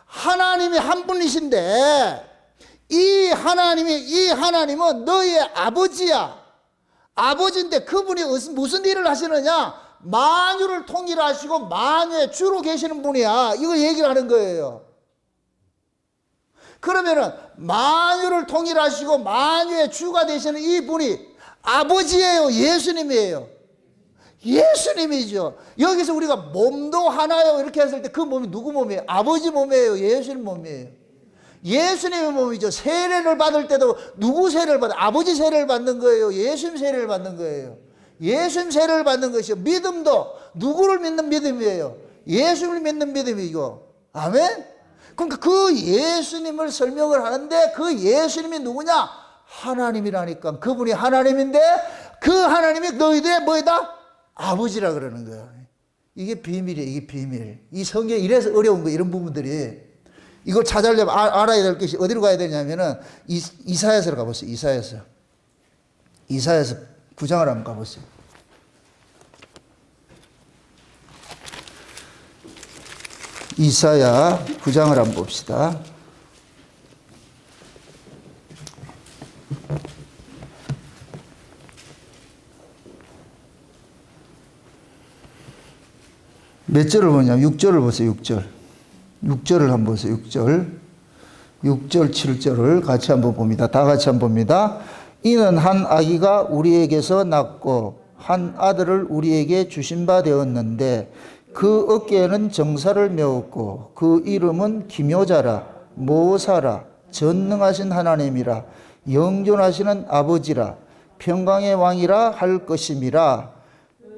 하나님이 한 분이신데 이 하나님은 너희의 아버지야. 아버지인데 그분이 무슨 일을 하시느냐? 만유를 통일하시고 만유의 주로 계시는 분이야. 이거 얘기를 하는 거예요. 그러면은 만유를 통일하시고 만유의 주가 되시는 이 분이 아버지예요? 예수님이에요? 예수님이죠. 여기서 우리가 몸도 하나요 이렇게 했을 때 그 몸이 누구 몸이에요? 아버지 몸이에요? 예수님 몸이에요? 예수님의 몸이죠. 세례를 받을 때도 누구 세례를 받아요? 아버지 세례를 받는 거예요? 예수님 세례를 받는 거예요? 예수님 세례를 받는 것이요. 믿음도 누구를 믿는 믿음이에요? 예수를 믿는 믿음이고. 아멘? 그러니까 그 예수님을 설명을 하는데 그 예수님이 누구냐? 하나님이라니까. 그분이 하나님인데 그 하나님이 너희들의 뭐이다? 아버지라 그러는 거예요. 이게 비밀이에요. 이게 비밀. 이 성경에 이래서 어려운 거예요. 이런 부분들이. 이걸 찾으려면 알아야 될 것이 어디로 가야 되냐면은 이사야서로 가보세요. 이사야서 9장을 한번 가보세요. 이사야 9장을 한번 봅시다. 몇 절을 보냐면 6절을 보세요. 6절을 한번 보세요. 6절 7절을 같이 한번 봅니다. 다 같이 한번 봅니다. 이는 한 아기가 우리에게서 낳고 한 아들을 우리에게 주신 바 되었는데 그 어깨에는 정사를 메었고 그 이름은 기묘자라 모사라 전능하신 하나님이라 영존하시는 아버지라 평강의 왕이라 할 것임이라.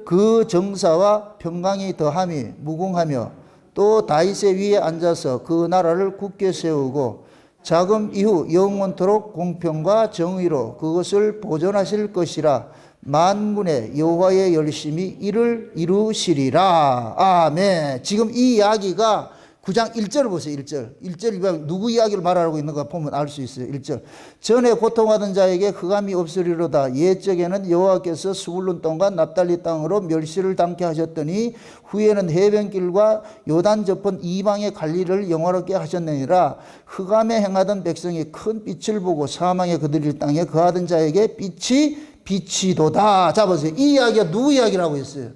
그 정사와 평강이 더함이 무궁하며 또 다윗의 위에 앉아서 그 나라를 굳게 세우고 자금 이후 영원토록 공평과 정의로 그것을 보존하실 것이라. 만군의 여호와의 열심히 이를 이루시리라. 아멘. 지금 이 이야기가 9장 1절을 보세요. 1절 누구 이야기를 말하고 있는가 보면 알 수 있어요. 1절 전에 고통하던 자에게 흑암이 없으리로다. 옛적에는 여호와께서 스불론 땅과 납달리 땅으로 멸시를 당케 하셨더니 후에는 해변길과 요단 접은 이방의 관리를 영화롭게 하셨느니라. 흑암에 행하던 백성이 큰 빛을 보고 사망의 그들의 땅에 거하던 자에게 빛이도다. 자 보세요. 이 이야기가 누구 이야기를 하고 있어요?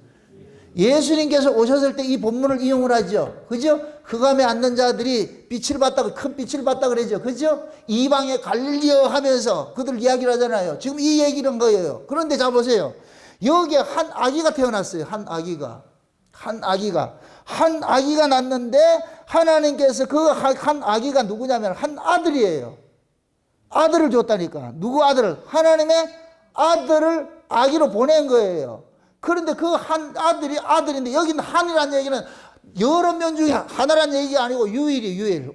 예수님께서 오셨을 때 이 본문을 이용을 하죠. 그죠? 흑암에 앉는 자들이 빛을 봤다고, 큰 빛을 봤다 그러죠. 그죠? 이방에 갈릴리어 하면서 그들 이야기를 하잖아요. 지금 이 얘기를 한 거예요. 그런데 자 보세요. 여기에 한 아기가 태어났어요. 한 아기가 났는데 하나님께서 그 한 아기가 누구냐면 한 아들이에요. 아들을 줬다니까. 누구 아들을? 하나님의 아들을 아기로 보낸 거예요. 그런데 그 한 아들이 아들인데 여기는 한이라는 얘기는 여러 명 중에 하나라는 얘기가 아니고 유일.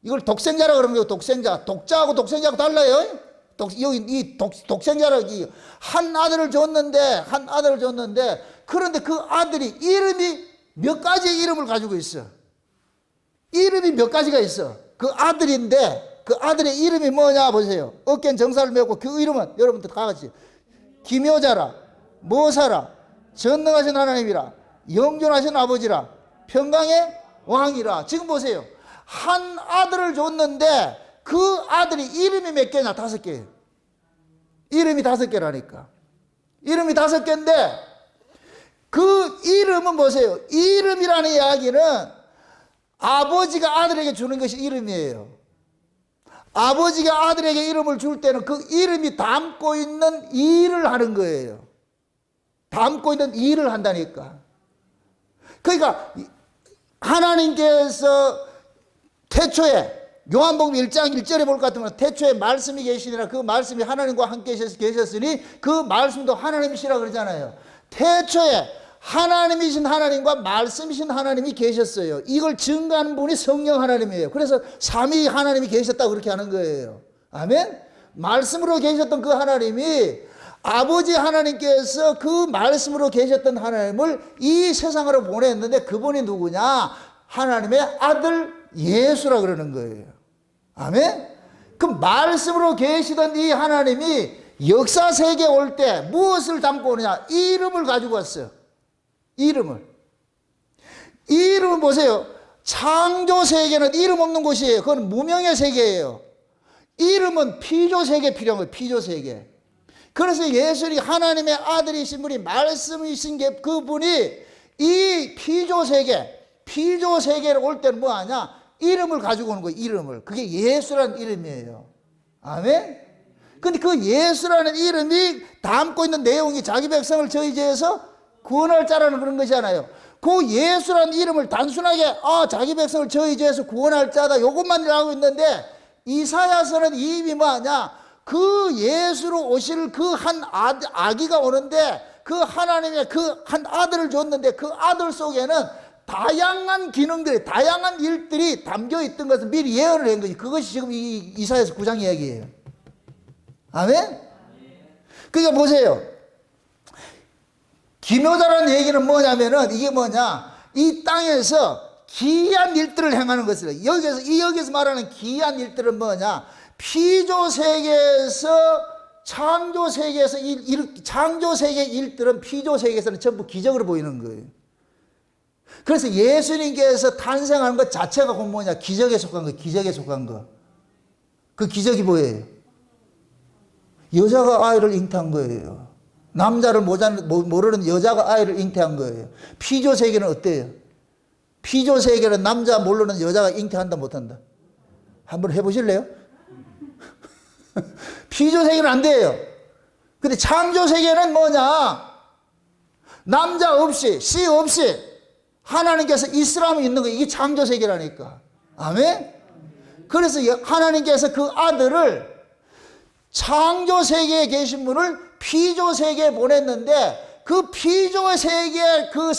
이걸 독생자라고 그러는 거예요. 독생자. 독자하고 독생자하고 달라요. 여기 이 독생자라고 한 아들을 줬는데 그런데 그 아들이 이름이 몇 가지의 이름을 가지고 있어. 이름이 몇 가지가 있어. 그 아들인데 그 아들의 이름이 뭐냐 보세요. 어깨는 정사를 메고 그 이름은 여러분들 다 같이 기묘자라, 모사라, 전능하신 하나님이라, 영존하신 아버지라, 평강의 왕이라. 지금 보세요. 한 아들을 줬는데 그 아들이 이름이 몇 개냐? 5개예요. 이름이 5개라니까. 이름이 5개인데 그 이름은 보세요. 이름이라는 이야기는 아버지가 아들에게 주는 것이 이름이에요. 아버지가 아들에게 이름을 줄 때는 그 이름이 담고 있는 일을 하는 거예요. 담고 있는 일을 한다니까. 그러니까 하나님께서 태초에 요한복음 1장 1절에 볼 것 같으면 태초에 말씀이 계시니라 그 말씀이 하나님과 함께 계셨으니 그 말씀도 하나님이시라 그러잖아요. 태초에 하나님이신 하나님과 말씀이신 하나님이 계셨어요. 이걸 증거하는 분이 성령 하나님이에요. 그래서 삼위 하나님이 계셨다고 그렇게 하는 거예요. 아멘? 말씀으로 계셨던 그 하나님이 아버지 하나님께서 그 말씀으로 계셨던 하나님을 이 세상으로 보냈는데 그분이 누구냐? 하나님의 아들 예수라 그러는 거예요. 아멘? 그 말씀으로 계시던 이 하나님이 역사 세계에 올 때 무엇을 담고 오느냐? 이름을 가지고 왔어요. 이름을 보세요. 창조 세계는 이름 없는 곳이에요. 그건 무명의 세계예요. 이름은 피조 세계에 필요한 거예요. 피조 세계. 그래서 예수님이 하나님의 아들이신 분이 말씀이신 게 그분이 이 피조 세계를 올 때는 뭐 하냐? 이름을 가지고 오는 거예요. 이름을. 그게 예수라는 이름이에요. 아멘? 근데 그 예수라는 이름이 담고 있는 내용이 자기 백성을 저희 죄에서 구원할 자라는 그런 것이잖아요. 그 예수라는 이름을 단순하게 자기 백성을 저희 죄에서 구원할 자다 요것만 하고 있는데 이사야서는 이미 뭐하냐? 그 예수로 오실 그 한 아기가 오는데 그 하나님의 그 한 아들을 줬는데 그 아들 속에는 다양한 기능들이 다양한 일들이 담겨 있던 것을 미리 예언을 한 거지. 그것이 지금 이 이사야서 9장 이야기예요. 아멘? 그러니까 보세요. 기묘자라는 얘기는 뭐냐면은 이게 뭐냐? 이 땅에서 기이한 일들을 행하는 것을 여기서 말하는 기이한 일들은 뭐냐? 피조 세계에서 창조 세계에서 창조 세계의 일들은 피조 세계에서는 전부 기적으로 보이는 거예요. 그래서 예수님께서 탄생하는 것 자체가 뭐냐? 기적에 속한 거, 기적에 속한 거. 그 기적이 뭐예요? 여자가 아이를 잉태한 거예요. 남자를 모르는 여자가 아이를 잉태한 거예요. 피조 세계는 어때요? 피조 세계는 남자 모르는 여자가 잉태한다 못한다? 한번 해보실래요? 피조 세계는 안 돼요. 근데 창조 세계는 뭐냐? 남자 없이 씨 없이 하나님께서 있으라면 있는 거. 이게 창조 세계라니까. 아멘? 그래서 하나님께서 그 아들을 창조 세계에 계신 분을 피조 세계에 보냈는데 그 피조 세계의 그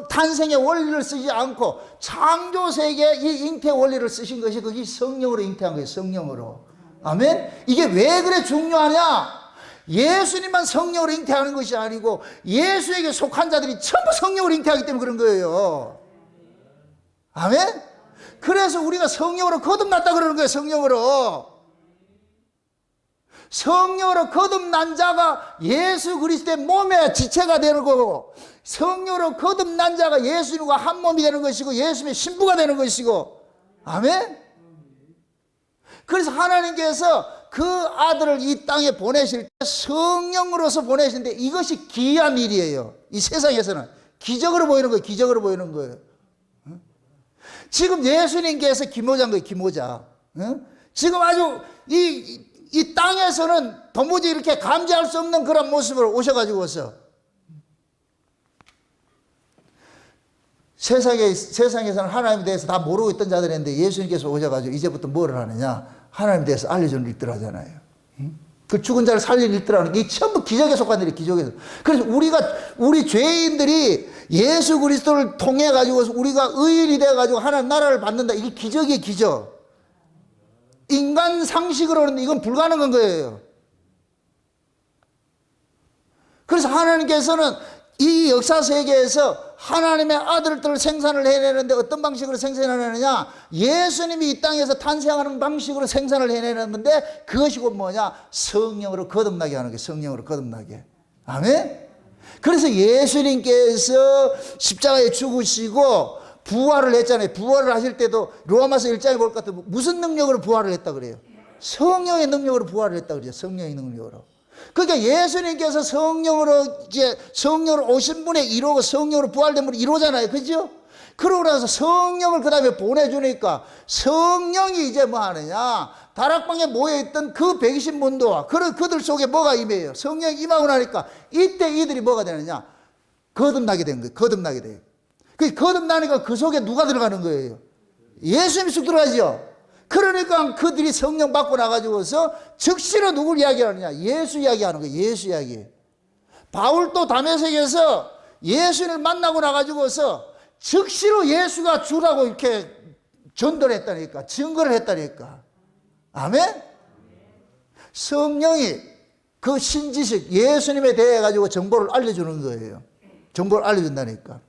탄생의 원리를 쓰지 않고 창조 세계의 이 잉태 원리를 쓰신 것이 그게 성령으로 잉태한 거예요. 성령으로. 아멘? 이게 왜 그래 중요하냐? 예수님만 성령으로 잉태하는 것이 아니고 예수에게 속한 자들이 전부 성령으로 잉태하기 때문에 그런 거예요. 아멘? 그래서 우리가 성령으로 거듭났다 그러는 거예요. 성령으로 거듭난 자가 예수 그리스도의 몸의 지체가 되는 거고 성령으로 거듭난 자가 예수님과 한 몸이 되는 것이고 예수님의 신부가 되는 것이고. 아멘? 그래서 하나님께서 그 아들을 이 땅에 보내실 때 성령으로서 보내시는데 이것이 기이한 일이에요. 이 세상에서는 기적으로 보이는 거예요. 기적으로 보이는 거예요. 지금 예수님께서 기모자인 거예요. 기모자. 지금 아주 이 땅에서는 도무지 이렇게 감지할 수 없는 그런 모습으로 오셔가지고서 세상에서는 하나님에 대해서 다 모르고 있던 자들인데 예수님께서 오셔가지고 이제부터 뭐를 하느냐? 하나님에 대해서 알려주는 일들 하잖아요. 그 죽은 자를 살리는 일들 하는 게 전부 기적에 속한 일이에요. 기적에서. 그래서 우리 죄인들이 예수 그리스도를 통해 가지고 우리가 의인이 되어 가지고 하나님 나라를 받는다. 이게 기적이에요. 기적. 인간 상식으로는 이건 불가능한 거예요. 그래서 하나님께서는 이 역사 세계에서 하나님의 아들들을 생산을 해내는데 어떤 방식으로 생산하느냐? 예수님이 이 땅에서 탄생하는 방식으로 생산을 해내는 건데 그것이 곧 뭐냐? 성령으로 거듭나게 하는 게 성령으로 거듭나게. 아멘? 그래서 예수님께서 십자가에 죽으시고 부활을 했잖아요. 부활을 하실 때도 로마서 1장에 볼 것 같아요. 무슨 능력으로 부활을 했다 그래요? 성령의 능력으로 부활을 했다 그래요. 성령의 능력으로. 그러니까 예수님께서 성령으로 오신 분의 1호고 성령으로 부활된 분의 1호잖아요. 그죠? 그러고 나서 성령을 그 다음에 보내주니까 성령이 이제 뭐 하느냐? 다락방에 모여있던 그 120문도와 그들 속에 뭐가 임해요? 성령이 임하고 나니까 이때 이들이 뭐가 되느냐? 거듭나게 된 거예요. 거듭나게 돼요. 그 거듭나니까 그 속에 누가 들어가는 거예요? 예수님이 쑥 들어가죠. 그러니까 그들이 성령 받고 나가지고서 즉시로 누굴 이야기하느냐? 예수 이야기하는 거예요. 예수 이야기. 바울도 다메섹에서 예수를 만나고 나가지고서 즉시로 예수가 주라고 이렇게 전도를 했다니까. 증거를 했다니까. 아멘? 성령이 그 신지식 예수님에 대해 가지고 정보를 알려주는 거예요. 정보를 알려준다니까.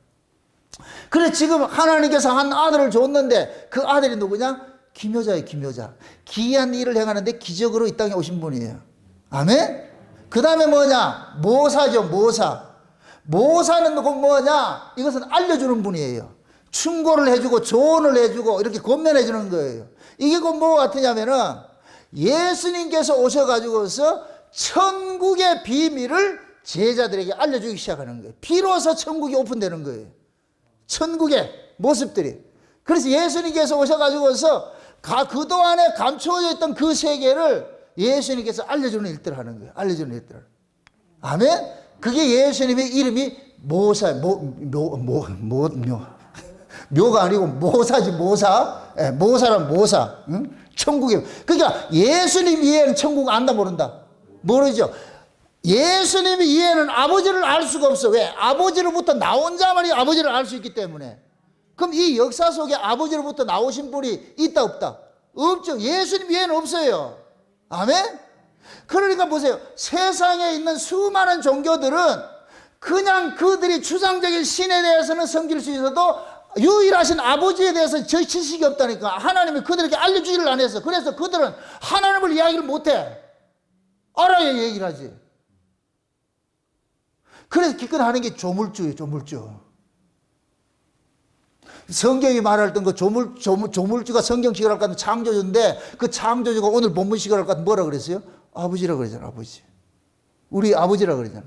그래 지금 하나님께서 한 아들을 줬는데 그 아들이 누구냐? 기묘자예요. 기묘자. 기이한 일을 행하는데 기적으로 이 땅에 오신 분이에요. 아멘? 그 다음에 뭐냐? 모사죠. 모사. 모사는 뭐냐? 이것은 알려주는 분이에요. 충고를 해주고 조언을 해주고 이렇게 권면해 주는 거예요. 이게 곧 뭐 같으냐면은 예수님께서 오셔가지고서 천국의 비밀을 제자들에게 알려주기 시작하는 거예요. 비로소 천국이 오픈되는 거예요. 천국의 모습들이. 그래서 예수님께서 오셔가지고서 그동안에 감추어져 있던 그 세계를 예수님께서 알려주는 일들을 하는 거예요. 알려주는 일들을. 아멘? 그게 예수님의 이름이 묘가 아니고 모사지, 모사. 예, 모사란 모사. 응? 천국에. 그러니까 예수님 이해는 천국 안다 모른다? 모르죠. 예수님 이해는 아버지를 알 수가 없어. 왜? 아버지로부터 나온 자만이 아버지를 알 수 있기 때문에. 그럼 이 역사 속에 아버지로부터 나오신 분이 있다 없다? 없죠. 예수님 이해는 없어요. 아멘? 그러니까 보세요. 세상에 있는 수많은 종교들은 그냥 그들이 추상적인 신에 대해서는 섬길 수 있어도 유일하신 아버지에 대해서 저 지식이 없다니까. 하나님이 그들에게 알려주지를 안 해서. 그래서 그들은 하나님을 이야기를 못해. 알아야 얘기를 하지. 그래서 기껏 게 조물주예요. 조물주. 성경이 말했던 그 조물주가 성경식을 할 것 같은 창조주인데 그 창조주가 오늘 본문식을 할 것 같은 뭐라 그랬어요? 아버지라 그러잖아. 아버지. 우리 아버지라 그러잖아.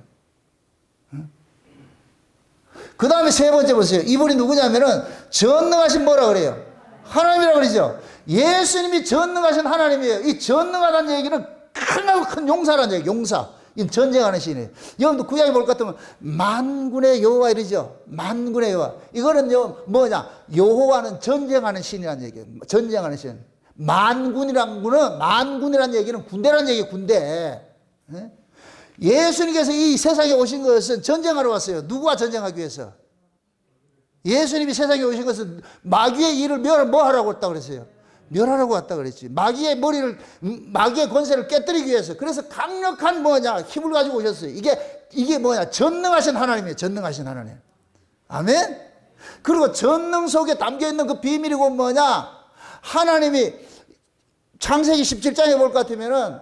그 다음에 세 번째 보세요. 이분이 누구냐면은 전능하신 뭐라 그래요? 하나님이라 그러죠. 예수님이 전능하신 하나님이에요. 이 전능하다는 얘기는 큰 용사라는 얘기예요. 용사. 이 전쟁하는 신이에요. 여러분도 구약에 볼 것 같으면 만군의 여호와 이러죠. 만군의 여호와. 이거는요 뭐냐? 여호와는 전쟁하는 신이라는 얘기예요. 전쟁하는 신. 만군이라는 얘기는 군대라는 얘기예요. 군대. 예수님께서 이 세상에 오신 것은 전쟁하러 왔어요. 누구와 전쟁하기 위해서? 예수님이 세상에 오신 것은 마귀의 일을 뭐 하라고 왔다 그랬어요? 멸하라고 왔다 그랬지. 마귀의 권세를 깨뜨리기 위해서. 그래서 강력한 힘을 가지고 오셨어요. 이게 전능하신 하나님이에요. 전능하신 하나님. 아멘? 그리고 전능 속에 담겨 있는 그 비밀이 곧 하나님이 창세기 17장에 볼 것 같으면은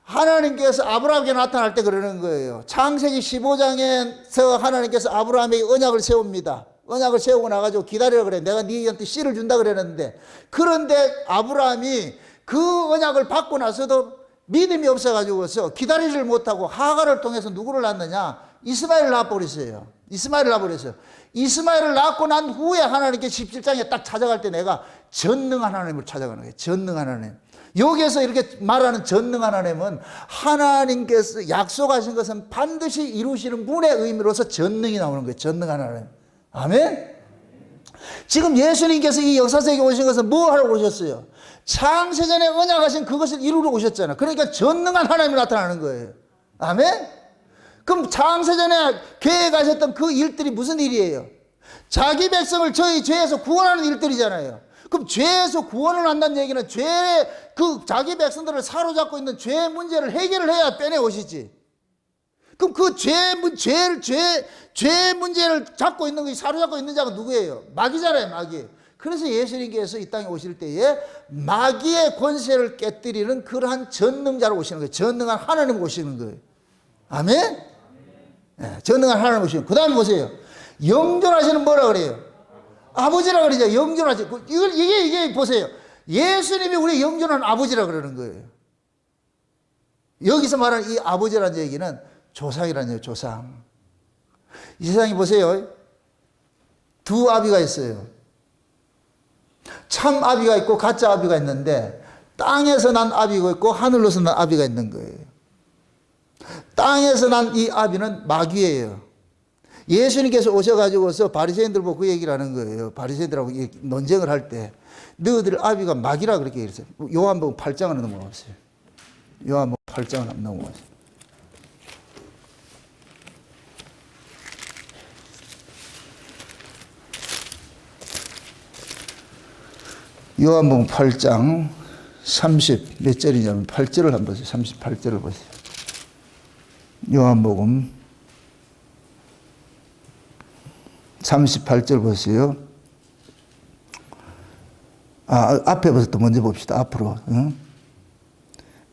하나님께서 아브라함에게 나타날 때 그러는 거예요. 창세기 15장에서 하나님께서 아브라함에게 언약을 세웁니다. 언약을 세우고 나가지고 기다리라 그래. 내가 네한테 씨를 준다 그랬는데, 그런데 아브라함이 그 언약을 받고 나서도 믿음이 없어가지고서 기다리지를 못하고 하갈을 통해서 누구를 낳느냐? 이스마엘을 낳아버렸어요. 이스마엘을 낳고 난 후에 하나님께 17장에 딱 찾아갈 때 내가 전능한 하나님을 찾아가는 거예요. 전능한 하나님. 여기에서 이렇게 말하는 전능한 하나님은 하나님께서 약속하신 것은 반드시 이루시는 분의 의미로서 전능이 나오는 거예요. 전능한 하나님. 아멘? 지금 예수님께서 이 역사세계에 오신 것은 뭐 하러 오셨어요? 창세전에 언약하신 그것을 이루러 오셨잖아요. 그러니까 전능한 하나님이 나타나는 거예요. 아멘? 그럼 창세전에 계획하셨던 그 일들이 무슨 일이에요? 자기 백성을 저희 죄에서 구원하는 일들이잖아요. 그럼 죄에서 구원을 한다는 얘기는 자기 백성들을 사로잡고 있는 죄의 문제를 해결을 해야 빼내오시지. 그럼 그 죄 문제를 잡고 있는 것이 사로잡고 있는 자가 누구예요? 마귀잖아요, 마귀. 그래서 예수님께서 이 땅에 오실 때에 마귀의 권세를 깨뜨리는 그러한 전능자로 오시는 거예요. 전능한 하나님 오시는 거예요. 아멘? 네, 전능한 하나님 오시는 거예요. 그 다음에 보세요. 영존하시는 뭐라 그래요? 아버지라 그러죠. 영존하시. 이게 보세요. 예수님이 우리 영존한 아버지라 그러는 거예요. 여기서 말하는 이 아버지라는 얘기는 조상이라는 얘기예요. 조상. 이 세상에 보세요. 두 아비가 있어요. 참 아비가 있고 가짜 아비가 있는데 땅에서 난 아비가 있고 하늘로서 난 아비가 있는 거예요. 땅에서 난 이 아비는 마귀예요. 예수님께서 오셔가지고서 바리새인들 보고 그 얘기를 하는 거예요. 바리새인들하고 논쟁을 할 때 너희들 아비가 마귀라 그렇게 얘기했어요. 요한복음 8장을 넘어가보세요. 요한복음 8장을 넘어가보세요. 요한복음 8장 30 몇 절이냐면 8절을 한번 보세요. 38절을 보세요. 요한복음 38절 보세요. 앞에부터 먼저 봅시다. 앞으로.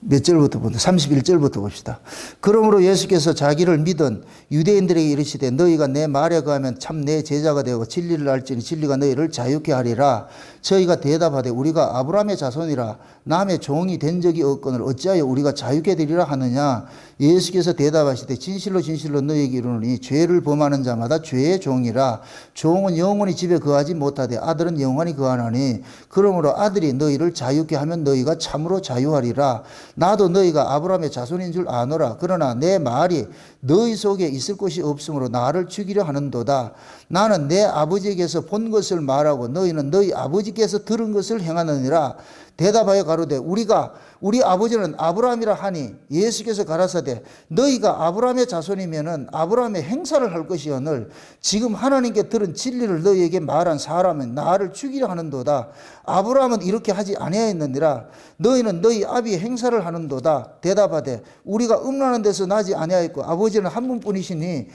몇 절부터 봅니다. 31절부터 봅시다. 그러므로 예수께서 자기를 믿은 유대인들에게 이르시되 너희가 내 말에 거하면 참 내 제자가 되고 진리를 알지니 진리가 너희를 자유케 하리라. 저희가 대답하되 우리가 아브라함의 자손이라 남의 종이 된 적이 없거늘 어찌하여 우리가 자유케 되리라 하느냐. 예수께서 대답하시되 진실로 진실로 너희에게 이르노니 죄를 범하는 자마다 죄의 종이라. 종은 영원히 집에 거하지 못하되 아들은 영원히 거하나니 그러므로 아들이 너희를 자유케 하면 너희가 참으로 자유하리라. 나도 너희가 아브라함의 자손인 줄 아노라. 그러나 내 말이 너희 속에 있을 곳이 없으므로 나를 죽이려 하는도다. 나는 내 아버지에게서 본 것을 말하고 너희는 너희 아버지께서 들은 것을 행하느니라. 대답하여 가로되 우리 아버지는 아브라함이라 하니 예수께서 가라사대 너희가 아브라함의 자손이면은 아브라함의 행사를 할 것이오늘 지금 하나님께 들은 진리를 너희에게 말한 사람은 나를 죽이려 하는도다. 아브라함은 이렇게 하지 아니하였느니라. 너희는 너희 아비의 행사를 하는도다. 대답하되 우리가 음란한 데서 나지 아니하였고 아버지는 한 분뿐이시니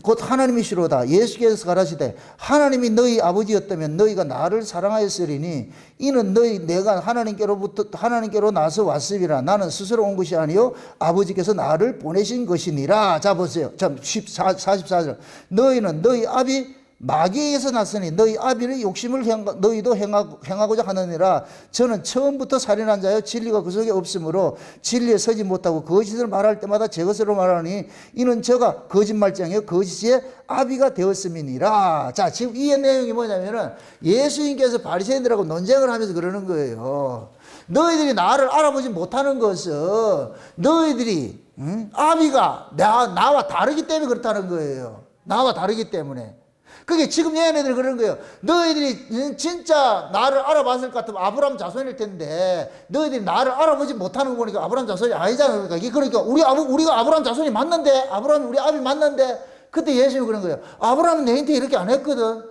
곧 하나님이시로다. 예수께서 가라시되 하나님이 너희 아버지였다면 너희가 나를 사랑하였으리니 이는 내가 하나님께로 나서 왔으리라. 나는 스스로 온 것이 아니요 아버지께서 나를 보내신 것이니라. 자 보세요. 참 44절. 너희는 너희 아비 마귀에게서 났으니 너희 아비의 욕심을 너희도 행하고자 하느니라. 저는 처음부터 살인한 자여 진리가 그 속에 없으므로 진리에 서지 못하고 거짓을 말할 때마다 제 것으로 말하니 이는 저가 거짓말장이요 거짓의 아비가 되었음이니라. 자 지금 이 내용이 뭐냐면은 예수님께서 바리새인들하고 논쟁을 하면서 그러는 거예요. 너희들이 나를 알아보지 못하는 것은 너희들이 아비가 나와 다르기 때문에 그렇다는 거예요. 나와 다르기 때문에. 그게 지금 얘네들이 그러는 거예요. 너희들이 진짜 나를 알아봤을 것 같으면 아브라함 자손일 텐데 너희들이 나를 알아보지 못하는 거 보니까 아브라함 자손이 아니잖아요. 그러니까 우리가 아브라함 자손이 맞는데 아브라함이 우리 아비 맞는데 그때 예수님이 그런 거예요. 아브라함은 내한테 이렇게 안 했거든.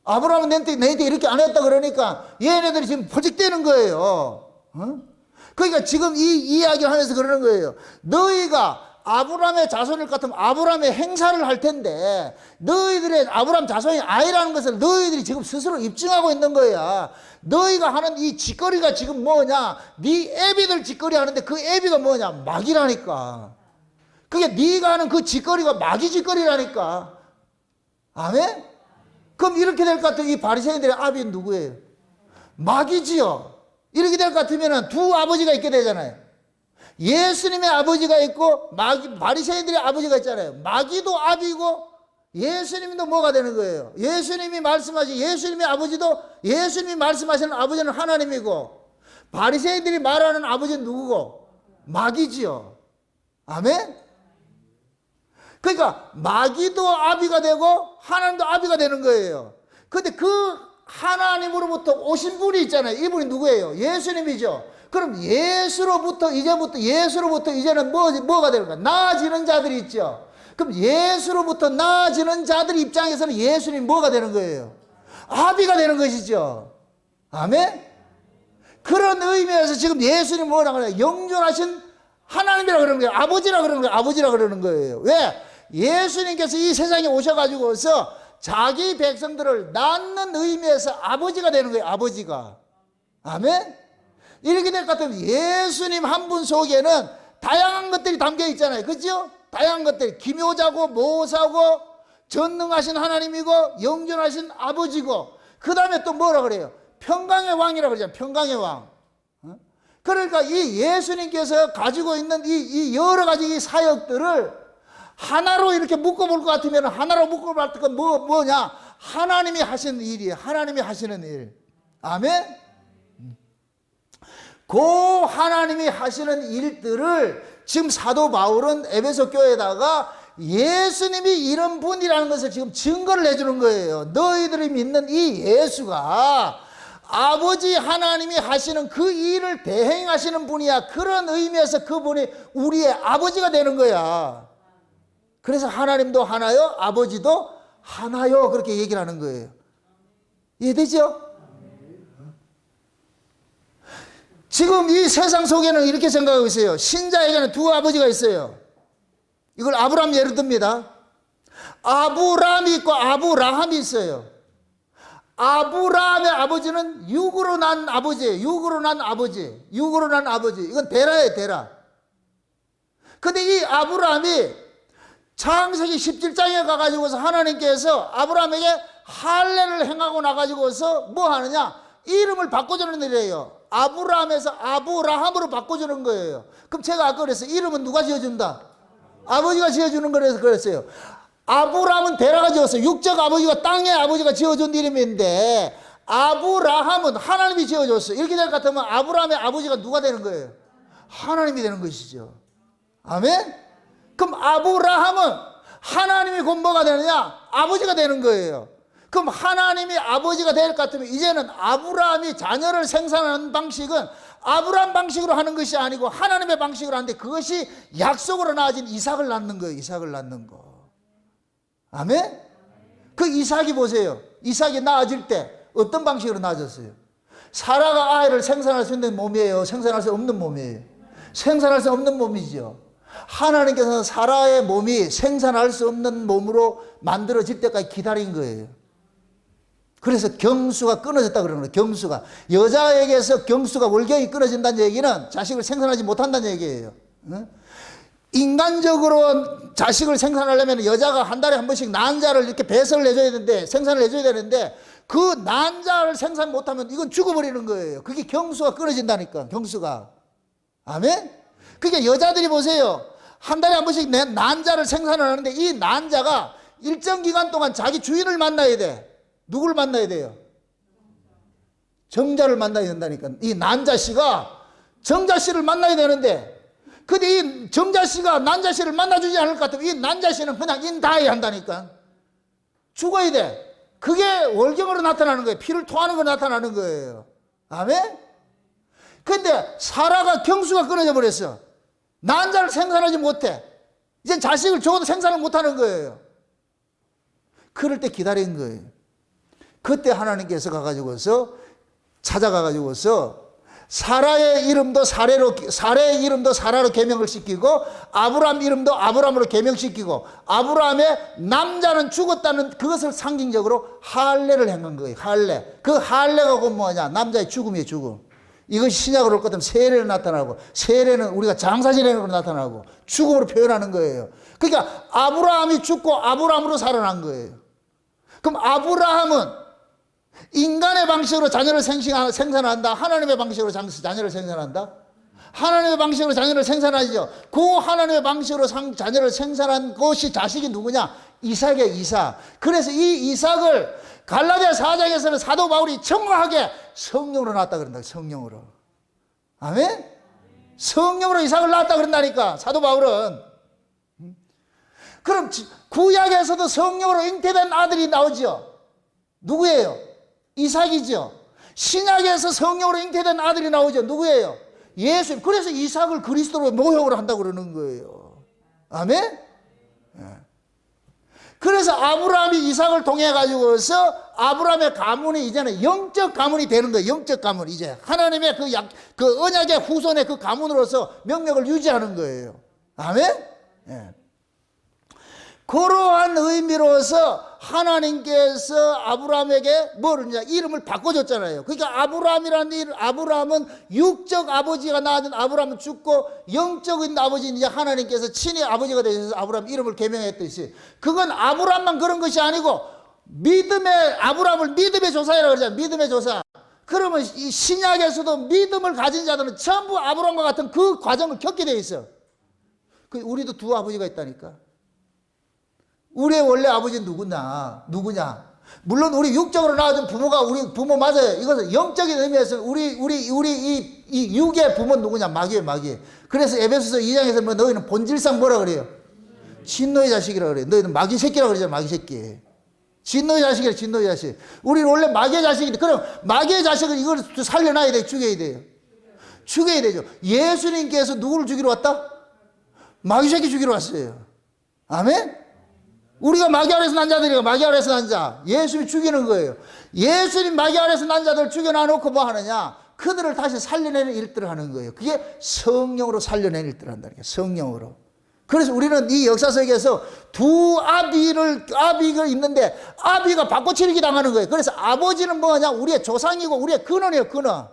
아브라함은 내한테 이렇게 안 했다 그러니까 얘네들이 지금 포직되는 거예요. 그러니까 지금 이 이야기를 하면서 그러는 거예요. 너희가 아브라함의 자손일 것 같으면 아브라함의 행사를 할 텐데 너희들의 아브라함 자손이 아니라는 것을 너희들이 지금 스스로 입증하고 있는 거야. 너희가 하는 이 짓거리가 지금 뭐냐? 네 애비들 짓거리 하는데 그 애비가 뭐냐? 마귀라니까. 그게 네가 하는 그 짓거리가 마귀 짓거리라니까. 아멘? 그럼 이렇게 될 것 같으면 이 바리새인들의 아비는 누구예요? 마귀지요. 이렇게 될 것 같으면 두 아버지가 있게 되잖아요. 예수님의 아버지가 있고 바리새인들의 아버지가 있잖아요. 마귀도 아비고 예수님도 뭐가 되는 거예요? 예수님이 말씀하시는 아버지는 하나님이고 바리새인들이 말하는 아버지는 누구고? 마귀지요. 아멘? 그러니까 마귀도 아비가 되고 하나님도 아비가 되는 거예요. 그런데 그 하나님으로부터 오신 분이 있잖아요. 이분이 누구예요? 예수님이죠. 그럼 예수로부터 이제는 뭐가 되는 거야? 나아지는 자들이 있죠. 그럼 예수로부터 나아지는 자들 입장에서는 예수님이 뭐가 되는 거예요? 아비가 되는 것이죠. 아멘? 그런 의미에서 지금 예수님 뭐라고 그래요? 영존하신 하나님이라 그러는 거예요. 아버지라 그러는 거예요. 아버지라 그러는 거예요. 왜? 예수님께서 이 세상에 오셔가지고서 자기 백성들을 낳는 의미에서 아버지가 되는 거예요. 아버지가. 아멘? 이렇게 될 것 같으면 예수님 한 분 속에는 다양한 것들이 담겨 있잖아요. 그죠? 다양한 것들. 기묘자고 모사고 전능하신 하나님이고 영존하신 아버지고 그 다음에 또 뭐라 그래요? 평강의 왕이라 그러잖아요. 평강의 왕. 그러니까 이 예수님께서 가지고 있는 이 여러 가지 이 사역들을 하나로 이렇게 묶어볼 것 같으면 하나로 묶어볼 건 뭐냐? 하나님이 하시는 일이에요. 하나님이 하시는 일. 아멘? 그 하나님이 하시는 일들을 지금 사도 바울은 에베소 교회에다가 예수님이 이런 분이라는 것을 지금 증거를 해주는 거예요. 너희들이 믿는 이 예수가 아버지 하나님이 하시는 그 일을 대행하시는 분이야. 그런 의미에서 그분이 우리의 아버지가 되는 거야. 그래서 하나님도 하나요, 아버지도 하나요. 그렇게 얘기를 하는 거예요. 이해되죠? 지금 이 세상 속에는 이렇게 생각하고 있어요. 신자에게는 두 아버지가 있어요. 이걸 아브라함 예를 듭니다. 아브라함이 있고 아브라함이 있어요. 아브라함의 아버지는 육으로 난 아버지예요. 육으로 난 아버지. 육으로 난 아버지. 이건 데라예요, 데라. 근데 이 아브라함이 창세기 17장에 가가지고서 하나님께서 아브라함에게 할례를 행하고 나가지고서 뭐 하느냐? 이름을 바꿔주는 일이에요. 아브라함에서 아브라함으로 바꿔주는 거예요. 그럼 제가 아까 그랬어요. 이름은 누가 지어준다? 아버지가 지어주는 거라서 그랬어요. 아브라함은 데라가 지었어요. 육적 아버지가 땅의 아버지가 지어준 이름인데 아브라함은 하나님이 지어줬어요. 이렇게 될 것 같으면 아브라함의 아버지가 누가 되는 거예요? 하나님이 되는 것이죠. 아멘? 그럼 아브라함은 하나님이 곧 뭐가 되느냐? 아버지가 되는 거예요. 그럼 하나님이 아버지가 될 것 같으면 이제는 아브라함이 자녀를 생산하는 방식은 아브라함 방식으로 하는 것이 아니고 하나님의 방식으로 하는데 그것이 약속으로 나아진 이삭을 낳는 거예요. 이삭을 낳는 거. 아멘? 그 이삭이 보세요. 이삭이 낳아질 때 어떤 방식으로 낳아졌어요? 사라가 아이를 생산할 수 있는 몸이에요? 생산할 수 없는 몸이에요? 생산할 수 없는 몸이죠. 하나님께서는 사라의 몸이 생산할 수 없는 몸으로 만들어질 때까지 기다린 거예요. 그래서 경수가 끊어졌다 그러는 거예요. 경수가. 여자에게서 경수가 월경이 끊어진다는 얘기는 자식을 생산하지 못한다는 얘기예요. 인간적으로 자식을 생산하려면 여자가 한 달에 한 번씩 난자를 이렇게 배설을 해줘야 되는데, 생산을 해줘야 되는데, 그 난자를 생산 못하면 이건 죽어버리는 거예요. 그게 경수가 끊어진다니까, 경수가. 아멘? 그러니까 여자들이 보세요. 한 달에 한 번씩 난자를 생산을 하는데 이 난자가 일정 기간 동안 자기 주인을 만나야 돼. 누구를 만나야 돼요? 정자를 만나야 된다니까. 이 난자씨가 정자씨를 만나야 되는데, 근데 이 정자씨가 난자씨를 만나주지 않을 것 같으면 이 난자씨는 그냥 인다해야 한다니까. 죽어야 돼. 그게 월경으로 나타나는 거예요. 피를 토하는 거 나타나는 거예요. 아멘? 근데 사라가 경수가 끊어져 버렸어. 난자를 생산하지 못해. 이제 자식을 줘도 생산을 못하는 거예요. 그럴 때 기다린 거예요. 그때 하나님께서 가가지고서 찾아가가지고서 사라의 이름도 사라의 이름도 사라로 개명을 시키고 아브라함 이름도 아브라함으로 개명시키고 아브라함의 남자는 죽었다는 그것을 상징적으로 할례를 행한 거예요. 할례. 그 할례가 곧 뭐냐? 남자의 죽음이에요. 죽음. 이것이 신약으로 올 것 같으면 세례로 나타나고, 세례는 우리가 장사 지내는 걸로 나타나고 죽음으로 표현하는 거예요. 그러니까 아브라함이 죽고 아브라함으로 살아난 거예요. 그럼 아브라함은 인간의 방식으로 자녀를 생산한다? 하나님의 방식으로 자녀를 생산한다? 하나님의 방식으로 자녀를 생산하죠. 그 하나님의 방식으로 자녀를 생산한 것이 자식이 누구냐? 이삭이에요, 이삭. 그래서 이 이삭을 갈라디아 4장에서는 사도 바울이 정확하게 성령으로 낳았다 그런다. 성령으로. 아멘? 성령으로 이삭을 낳았다 그런다니까, 사도 바울은. 그럼 구약에서도 성령으로 잉태된 아들이 나오죠. 누구예요? 이삭이죠. 신약에서 성령으로 잉태된 아들이 나오죠. 누구예요? 예수. 그래서 이삭을 그리스도로 모형으로 한다고 그러는 거예요. 아멘? 그래서 아브라함이 이삭을 통해 가지고서 아브라함의 가문이 이제는 영적 가문이 되는 거예요. 영적 가문. 이제 하나님의 그 언약의 후손의 그 가문으로서 명령을 유지하는 거예요. 아멘? 예. 그러한 의미로서 하나님께서 아브라함에게 뭐냐 이름을 바꿔줬잖아요. 그러니까 아브라함이라는 이름, 아브라함은 육적 아버지가 낳은 아브라함은 죽고 영적인 아버지는 이제 하나님께서 친히 아버지가 되셔서 아브라함 이름을 개명했듯이, 그건 아브라함만 그런 것이 아니고 믿음의 아브라함을 믿음의 조상이라고 그러잖아요. 믿음의 조상. 그러면 이 신약에서도 믿음을 가진 자들은 전부 아브라함과 같은 그 과정을 겪게 돼 있어. 우리도 두 아버지가 있다니까. 우리의 원래 아버지는 누구냐? 물론 우리 육적으로 낳아준 부모가 우리 부모 맞아요. 이것은 영적인 의미에서 우리 이 육의 부모는 누구냐? 마귀예요. 그래서 에베소서 2장에서 뭐 너희는 본질상 뭐라 그래요? 진노의 자식이라 그래요. 너희는 마귀 새끼라 그러잖아요. 마귀 새끼. 진노의 자식이라, 진노의 자식. 우리는 원래 마귀의 자식인데, 그럼 마귀의 자식을 이걸 살려놔야 돼, 죽여야 돼요. 죽여야 되죠. 예수님께서 누구를 죽이러 왔다? 마귀 새끼 죽이러 왔어요. 아멘? 우리가 마귀 아래서 난 자들이고 마귀 아래서 난 자, 예수님이 죽이는 거예요. 예수님 마귀 아래서 난 자들을 죽여놔놓고 뭐 하느냐? 그들을 다시 살려내는 일들을 하는 거예요. 그게 성령으로 살려내는 일들을 한다는 거예요. 성령으로. 그래서 우리는 이 역사 속에서 두 아비가 있는데 아비가 바꿔치르기 당하는 거예요. 그래서 아버지는 뭐냐? 우리의 조상이고 우리의 근원이에요. 근원.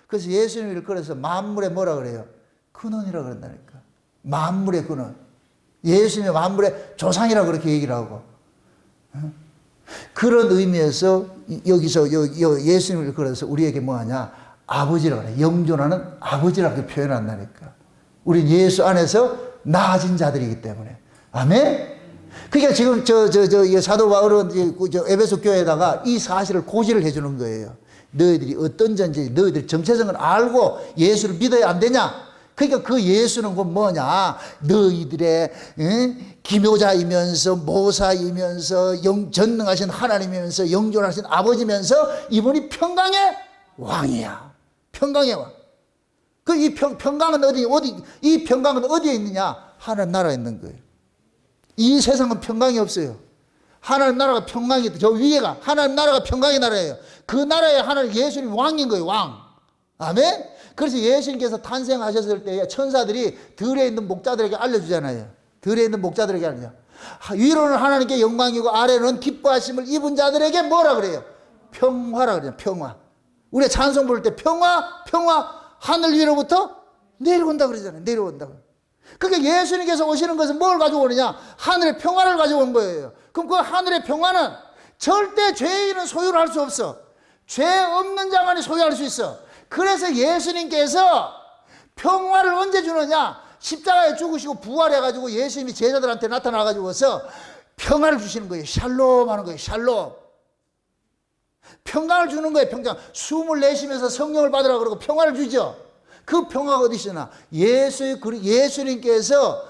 그래서 예수님을 그래서 만물의 뭐라 그래요? 근원이라고 그런다니까. 만물의 근원. 예수님의 만물의 조상이라고 그렇게 얘기를 하고. 그런 의미에서 여기서 예수님을 그래서 우리에게 뭐하냐? 아버지라고 그래. 영존하는 아버지라고 표현한다니까. 우린 예수 안에서 나아진 자들이기 때문에. 아멘? 그러니까 지금 사도 바울은 에베소 교회에다가 이 사실을 고지를 해주는 거예요. 너희들이 어떤 존재인지 너희들 정체성을 알고 예수를 믿어야 안 되냐? 그러니까 그 예수는 그 뭐냐? 너희들의 기묘자이면서 모사이면서 전능하신 하나님이면서 영존하신 아버지면서 이분이 평강의 왕이야. 평강의 왕. 이 평강은 이 평강은 어디에 있느냐? 하나님 나라에 있는 거예요. 이 세상은 평강이 없어요. 하나님 나라가 평강이, 저 위에가 하나님 나라가 평강의 나라예요. 그 나라에 하나님 예수님 왕인 거예요. 왕. 아멘? 그래서 예수님께서 탄생하셨을 때 천사들이 들에 있는 목자들에게 알려주잖아요. 들에 있는 목자들에게 알려줘. 위로는 하나님께 영광이고 아래는 기뻐하심을 입은 자들에게 뭐라 그래요? 평화라 그래요. 평화. 우리가 찬송 부를 때 평화 하늘 위로부터 내려온다 그러잖아요. 내려온다고. 그러니까 예수님께서 오시는 것은 뭘 가지고 오느냐? 하늘의 평화를 가지고 온 거예요. 그럼 그 하늘의 평화는 절대 죄인은 소유를 할 수 없어. 죄 없는 자만이 소유할 수 있어. 그래서 예수님께서 평화를 언제 주느냐? 십자가에 죽으시고 부활해가지고 예수님이 제자들한테 나타나가지고서 평화를 주시는 거예요. 샬롬 하는 거예요. 샬롬. 평강을 주는 거예요. 평강. 숨을 내쉬면서 성령을 받으라고 그러고 평화를 주죠. 그 평화가 어디 있으나 예수님께서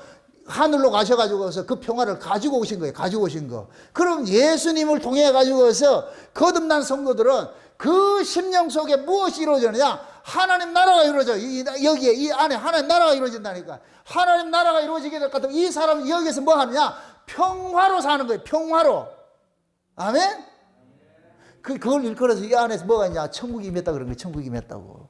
하늘로 가셔가지고서 그 평화를 가지고 오신 거예요. 가지고 오신 거. 그럼 예수님을 통해 가지고서 거듭난 성도들은 그 심령 속에 무엇이 이루어지느냐? 하나님 나라가 이루어져. 여기에 이 안에 하나님 나라가 이루어진다니까. 하나님 나라가 이루어지게 될 것 같으면 이 사람은 여기에서 뭐 하느냐? 평화로 사는 거예요. 평화로. 아멘? 그걸 일컬어서 이 안에서 뭐가 있냐? 천국이 임했다 그런 거예요. 천국이 임했다고.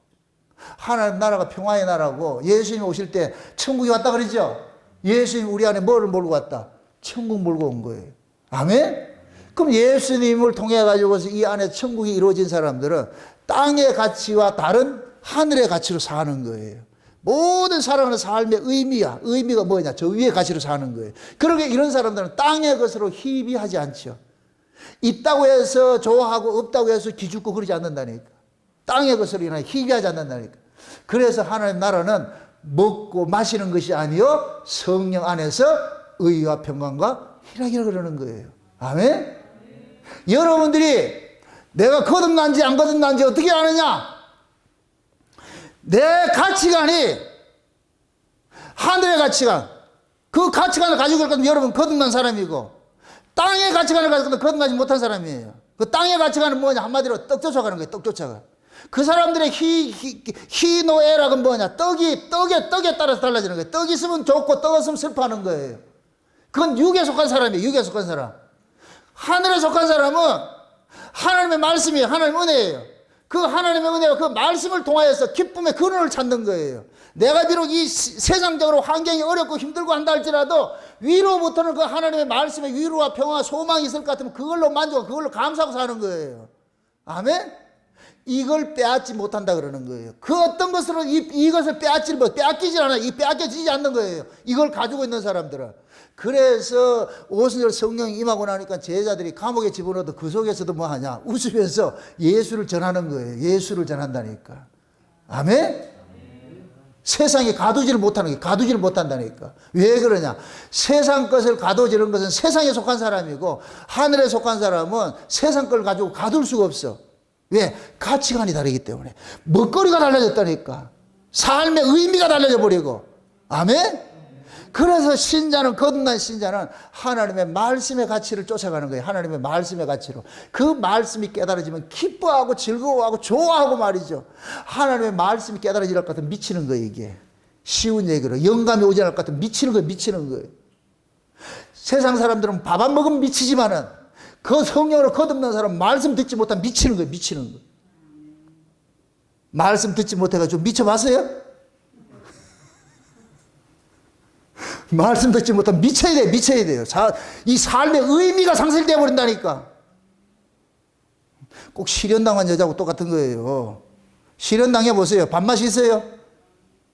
하나님 나라가 평화의 나라고, 예수님이 오실 때 천국이 왔다 그러죠? 예수님이 우리 안에 뭐를 몰고 왔다? 천국 몰고 온 거예요. 아멘? 그럼 예수님을 통해 가지고서 이 안에 천국이 이루어진 사람들은 땅의 가치와 다른 하늘의 가치로 사는 거예요. 모든 살아가는 삶의 의미가 뭐냐? 저 위의 가치로 사는 거예요. 그러게 이런 사람들은 땅의 것으로 희비하지 않죠. 있다고 해서 좋아하고 없다고 해서 기죽고 그러지 않는다니까. 땅의 것으로 인하여 희비하지 않는다니까. 그래서 하나님 나라는 먹고 마시는 것이 아니요 성령 안에서 의와 평강과 희락이라고 그러는 거예요. 아멘? 여러분들이 내가 거듭난지 안 거듭난지 어떻게 아느냐? 내 가치관이 하늘의 가치관, 그 가치관을 가지고 있거든. 여러분 거듭난 사람이고, 땅의 가치관을 가지고 있거든. 거듭나지 못한 사람이에요. 그 땅의 가치관은 뭐냐? 한마디로 떡 쫓아가는 거예요. 떡 쫓아가. 그 사람들의 희노애락은 뭐냐? 떡에 따라서 달라지는 거예요. 떡 있으면 좋고 떡 없으면 슬퍼하는 거예요. 그건 육에 속한 사람이에요. 육에 속한 사람. 하늘에 속한 사람은 하나님의 말씀이에요. 하나님의 은혜예요. 그 하나님의 은혜와 그 말씀을 통하여서 기쁨의 근원을 찾는 거예요. 내가 비록 이 세상적으로 환경이 어렵고 힘들고 한다 할지라도 위로부터는 그 하나님의 말씀의 위로와 평화, 소망이 있을 것 같으면 그걸로 만족하고 그걸로 감사하고 사는 거예요. 아멘? 이걸 빼앗지 못한다 그러는 거예요. 그 어떤 것으로 이것을 빼앗기지 않아요. 빼앗겨지지 않는 거예요. 이걸 가지고 있는 사람들은. 그래서 오순절 성령이 임하고 나니까 제자들이 감옥에 집어넣어도 그 속에서도 뭐 하냐? 웃으면서 예수를 전하는 거예요. 예수를 전한다니까. 아멘? 세상에 가두지를 못하는 게 가두지를 못한다니까. 왜 그러냐? 세상 것을 가둬지는 것은 세상에 속한 사람이고 하늘에 속한 사람은 세상 걸 가지고 가둘 수가 없어. 왜? 가치관이 다르기 때문에. 먹거리가 달라졌다니까. 삶의 의미가 달라져 버리고. 아멘? 그래서 신자는, 거듭난 신자는 하나님의 말씀의 가치를 쫓아가는 거예요. 하나님의 말씀의 가치로. 그 말씀이 깨달아지면 기뻐하고 즐거워하고 좋아하고 말이죠. 하나님의 말씀이 깨달아질 것 같으면 미치는 거예요, 이게. 쉬운 얘기로. 영감이 오지 않을 것 같으면 미치는 거예요, 미치는 거예요. 세상 사람들은 밥 안 먹으면 미치지만은 그 성령으로 거듭난 사람은 말씀 듣지 못하면 미치는 거예요, 미치는 거예요. 말씀 듣지 못해가지고 미쳐봤어요? 말씀 듣지 못하면 미쳐야 돼요, 미쳐야 돼요. 이 삶의 의미가 상실되어 버린다니까. 꼭 실현당한 여자하고 똑같은 거예요. 실현당해 보세요. 밥맛이 있어요?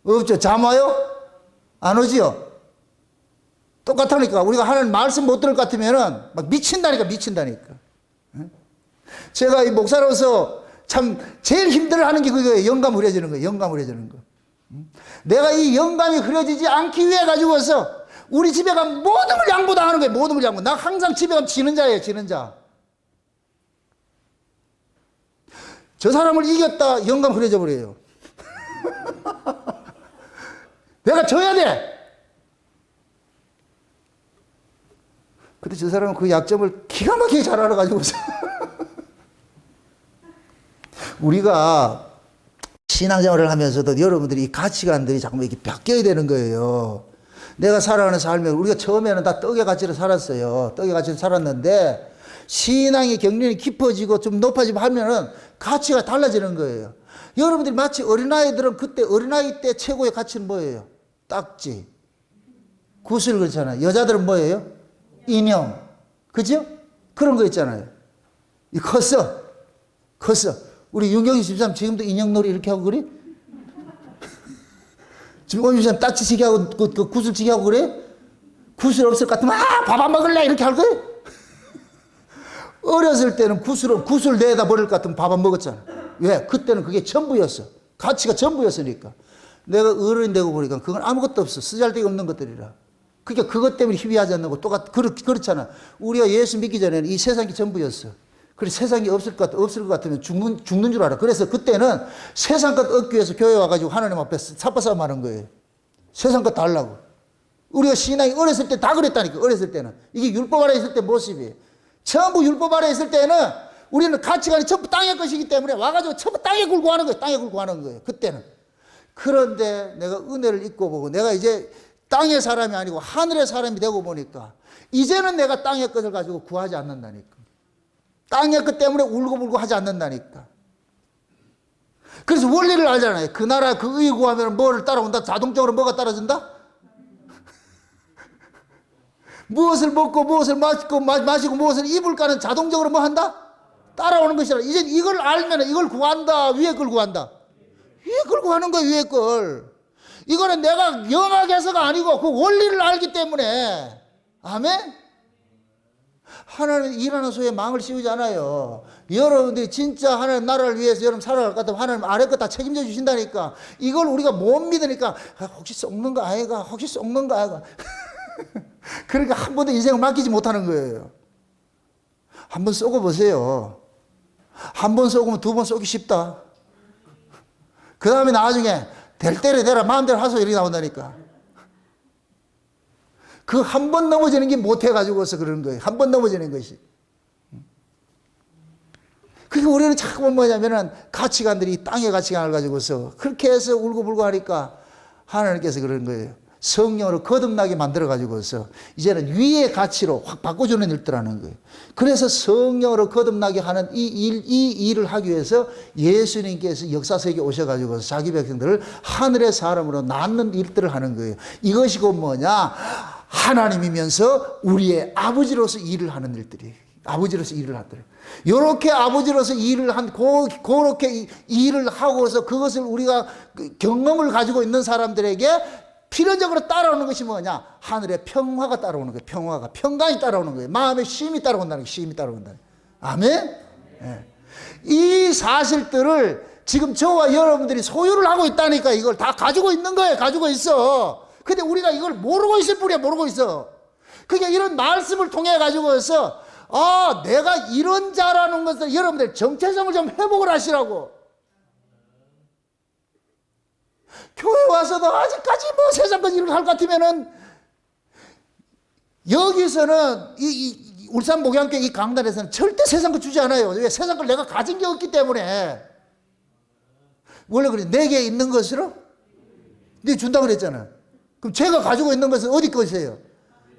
없죠. 잠 와요? 안 오지요? 똑같으니까. 우리가 하나님 말씀 못 들을 것 같으면은 막 미친다니까, 미친다니까. 제가 이 목사로서 참 제일 힘들어하는 게 그거예요. 영감 흐려지는 거예요. 영감 흐려지는 거. 내가 이 영감이 흐려지지 않기 위해 가지고서 우리 집에 가면 모든 걸 양보당하는 거예요. 모든 걸 양보. 나 항상 집에 가면 지는 자예요. 지는 자. 저 사람을 이겼다 영감 흐려져 버려요. 내가 져야 돼. 근데 저 사람은 그 약점을 기가 막히게 잘 알아가지고서 우리가 신앙생활을 하면서도 여러분들이 이 가치관들이 자꾸 이렇게 바뀌어야 되는 거예요. 내가 살아가는 삶에 우리가 처음에는 다 떡의 가치로 살았어요. 떡의 가치로 살았는데 신앙의 경륜이 깊어지고 좀 높아지고 하면은 가치가 달라지는 거예요. 여러분들이 마치 어린아이들은 그때 어린아이 때 최고의 가치는 뭐예요? 딱지, 구슬 그렇잖아요. 여자들은 뭐예요? 인형. 그죠? 그런 거 있잖아요. 컸어. 우리 윤경희 집사람 지금도 인형놀이 이렇게 하고 그래? 지금 오늘 집사람 딱지치기 하고 그 구슬치기 하고 그래? 구슬 없을 것 같으면 밥 안 먹을래? 이렇게 할 거야? 어렸을 때는 구슬 내다 버릴 것 같으면 밥 안 먹었잖아. 왜? 그때는 그게 전부였어. 가치가 전부였으니까. 내가 어른이 되고 보니까 그건 아무것도 없어. 쓰잘데기 없는 것들이라. 그러니까 그것 때문에 희비하지 않는 거 그렇잖아. 우리가 예수 믿기 전에는 이 세상이 전부였어. 그래서 세상이 없을 것 같으면 죽는 줄 알아. 그래서 그때는 세상 것 얻기 위해서 교회 와가지고 하나님 앞에 사파싸움 하는 거예요. 세상 것 달라고. 우리가 신앙이 어렸을 때 다 그랬다니까. 어렸을 때는. 이게 율법 아래 있을 때 모습이에요. 전부 율법 아래 있을 때는 우리는 가치관이 전부 땅의 것이기 때문에 와가지고 전부 땅에 굴고 하는 거예요. 땅에 굴고 하는 거예요. 그때는. 그런데 내가 은혜를 잊고 보고 내가 이제 땅의 사람이 아니고 하늘의 사람이 되고 보니까 이제는 내가 땅의 것을 가지고 구하지 않는다니까. 땅의 것 때문에 울고불고 하지 않는다니까. 그래서 원리를 알잖아요. 그 나라 그 의 구하면 뭐를 따라온다? 자동적으로 뭐가 따라준다? 무엇을 먹고 무엇을 마시고 무엇을 입을까는 자동적으로 뭐 한다? 따라오는 것이라. 이제 이걸 알면 이걸 구한다. 위에 걸 구한다. 위에 걸 구하는 거야. 위에 걸. 이거는 내가 영악해서가 아니고 그 원리를 알기 때문에. 아멘? 하나님 일하는 소에 망을 씌우지 않아요. 여러분들이 진짜 하나님 나라를 위해서 여러분 살아갈 것 같으면 하나님 아래 거 다 책임져 주신다니까. 이걸 우리가 못 믿으니까 혹시 썩는 거 아이가? 혹시 썩는 거 아이가? 그러니까 한 번도 인생을 맡기지 못하는 거예요. 한 번 쏘고 보세요. 한 번 쏘고면 두 번 쏘기 쉽다. 그 다음에 나중에 될 대로 되라 마음대로 하소 이렇게 나온다니까. 그 한 번 넘어지는 게 못해가지고서 그러는 거예요. 한 번 넘어지는 것이. 그러니까 우리는 자꾸 뭐냐면은 가치관들이 땅의 가치관을 가지고서 그렇게 해서 울고불고 하니까 하나님께서 그러는 거예요. 성령으로 거듭나게 만들어가지고서 이제는 위의 가치로 확 바꿔주는 일들 하는 거예요. 그래서 성령으로 거듭나게 하는 이 일을 하기 위해서 예수님께서 역사석에 오셔가지고 자기 백성들을 하늘의 사람으로 낳는 일들을 하는 거예요. 이것이 곧 뭐냐? 하나님이면서 우리의 아버지로서 일을 하는 일들이에요. 아버지로서 일을 하더래요. 요렇게 아버지로서 일을 그렇게 일을 하고서 그것을 우리가 경험을 가지고 있는 사람들에게 필연적으로 따라오는 것이 뭐냐? 하늘의 평화가 따라오는 거예요. 평강이 따라오는 거예요. 마음의 쉼이 따라온다는 거예요. 쉼이 따라온다는 거예요. 아멘? 네. 이 사실들을 지금 저와 여러분들이 소유를 하고 있다니까. 이걸 다 가지고 있는 거예요. 가지고 있어. 근데 우리가 이걸 모르고 있을 뿐이야. 모르고 있어. 그게 이런 말씀을 통해 가지고서 내가 이런 자라는 것을 여러분들 정체성을 좀 회복을 하시라고. 교회 와서도 아직까지 뭐 세상 것 일을 할 것 같으면은 여기서는 이 울산 목양교회 이 강단에서는 절대 세상 것 주지 않아요. 왜? 세상 걸 내가 가진 게 없기 때문에. 원래 그래. 내게 있는 것으로 네 준다고 그랬잖아. 그럼 제가 가지고 있는 것은 어디 것이에요?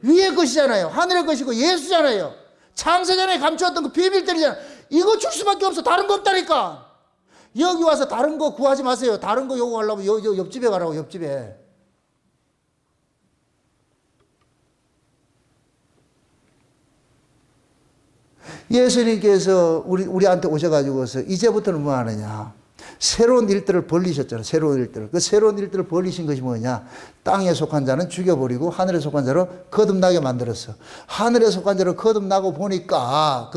위의 것이잖아요. 하늘의 것이고 예수잖아요. 창세전에 감추었던 그 비밀들이잖아. 이거 줄 수밖에 없어. 다른 거 없다니까. 여기 와서 다른 거 구하지 마세요. 다른 거 요구하려면 옆집에 가라고. 옆집에. 예수님께서 우리한테 오셔가지고서 이제부터는 뭐 하느냐? 새로운 일들을 벌리셨잖아요. 새로운 일들을. 그 새로운 일들을 벌리신 것이 뭐냐? 땅에 속한 자는 죽여버리고 하늘에 속한 자로 거듭나게 만들었어. 하늘에 속한 자로 거듭나고 보니까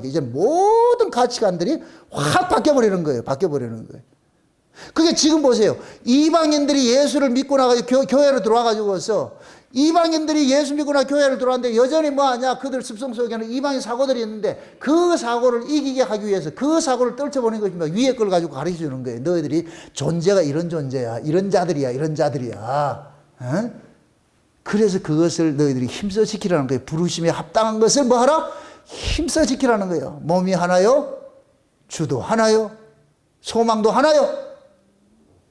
이제 모든 가치관들이 확 바뀌어버리는 거예요. 바뀌어버리는 거예요. 그게 지금 보세요. 이방인들이 예수를 믿고 나가지고 교회로 들어와가지고서 이방인들이 예수 믿고 나 교회를 들어왔는데 여전히 뭐하냐? 그들 습성 속에는 이방인 사고들이 있는데 그 사고를 이기게 하기 위해서 그 사고를 떨쳐버리는 것입니다. 위에 걸 가지고 가르쳐 주는 거예요. 너희들이 존재가 이런 존재야. 이런 자들이야. 어? 그래서 그것을 너희들이 힘써 지키라는 거예요. 부르심에 합당한 것을 뭐 하라? 힘써 지키라는 거예요. 몸이 하나요? 주도 하나요? 소망도 하나요?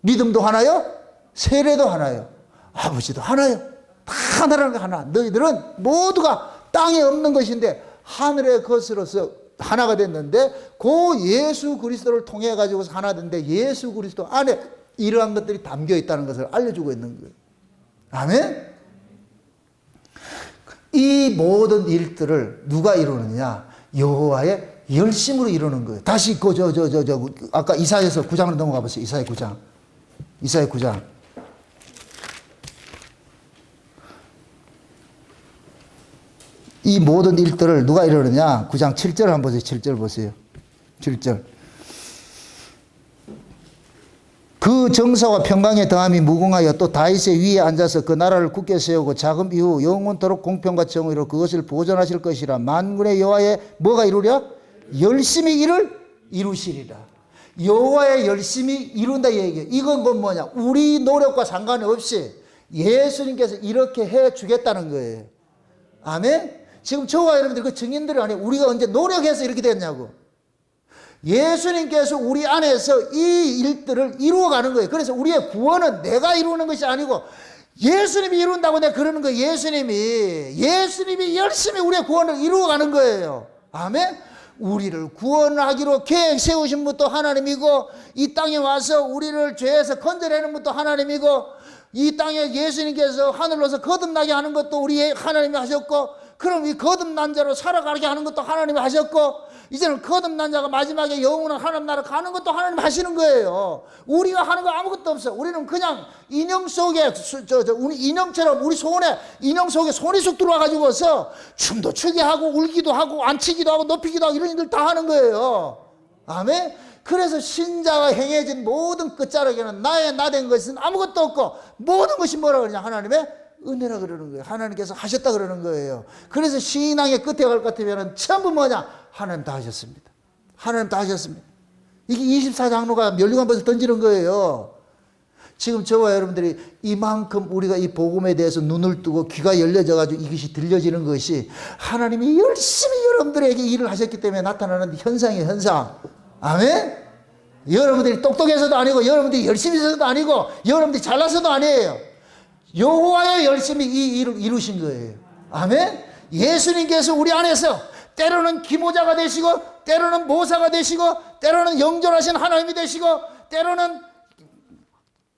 믿음도 하나요? 세례도 하나요? 아버지도 하나요? 다 하나라는 거 하나. 너희들은 모두가 땅에 없는 것인데 하늘의 것으로서 하나가 됐는데 그 예수 그리스도를 통해 가지고서 하나 된데 예수 그리스도 안에 이러한 것들이 담겨 있다는 것을 알려주고 있는 거예요. 아멘? 이 모든 일들을 누가 이루느냐? 여호와의 열심으로 이루는 거예요. 다시 아까 이사야서 9장으로 넘어가 보세요. 이사야 9장. 이 모든 일들을 누가 이루느냐? 9장 7절 한번 보세요. 7절 보세요. 7절. 그 정사와 평강의 더함이 무궁하여 또 다윗의 위에 앉아서 그 나라를 굳게 세우고 자금 이후 영원토록 공평과 정의로 그것을 보존하실 것이라. 만군의 여호와의 뭐가 이루랴? 열심히 이를 이루시리라. 여호와의 열심히 이룬다 이 얘기예요. 이건 건 뭐냐? 우리 노력과 상관없이 예수님께서 이렇게 해 주겠다는 거예요. 아멘? 지금 저와 여러분들 그 증인들이 아니에요. 우리가 언제 노력해서 이렇게 됐냐고. 예수님께서 우리 안에서 이 일들을 이루어가는 거예요. 그래서 우리의 구원은 내가 이루는 것이 아니고 예수님이 이룬다고 내가 그러는 거예요. 예수님이 열심히 우리의 구원을 이루어가는 거예요. 아멘? 우리를 구원하기로 계획 세우신 분도 하나님이고 이 땅에 와서 우리를 죄에서 건져내는 분도 하나님이고 이 땅에 예수님께서 하늘로서 거듭나게 하는 것도 우리 하나님이 하셨고 그럼 이 거듭난 자로 살아가게 하는 것도 하나님이 하셨고 이제는 거듭난 자가 마지막에 영원한 하나님 나라 가는 것도 하나님 하시는 거예요. 우리가 하는 거 아무것도 없어. 우리는 그냥 인형 속에 우리 인형처럼 우리 손에 인형 속에 손이 쑥 들어와가지고서 춤도 추게 하고 울기도 하고 앉히기도 하고 높이기도 하고 이런 일들 다 하는 거예요. 아멘? 그래서 신자가 행해진 모든 끝자락에는 나의 나된 것은 아무것도 없고 모든 것이 뭐라 그러냐? 하나님의 은혜라 그러는 거예요. 하나님께서 하셨다 그러는 거예요. 그래서 신앙의 끝에 갈 것 같으면 전부 뭐냐? 하나님 다 하셨습니다. 하나님 다 하셨습니다. 이게 24장로가 면류관벗을 던지는 거예요. 지금 저와 여러분들이 이만큼 우리가 이 복음에 대해서 눈을 뜨고 귀가 열려져 가지고 이것이 들려지는 것이 하나님이 열심히 여러분들에게 일을 하셨기 때문에 나타나는 현상이에요. 현상. 아멘? 여러분들이 똑똑해서도 아니고 여러분들이 열심히 해서도 아니고 여러분들이 잘나서도 아니에요. 여호와의 열심히 이 일을 이루신 거예요. 아멘. 예수님께서 우리 안에서 때로는 기모자가 되시고, 때로는 모사가 되시고, 때로는 영존하신 하나님이 되시고, 때로는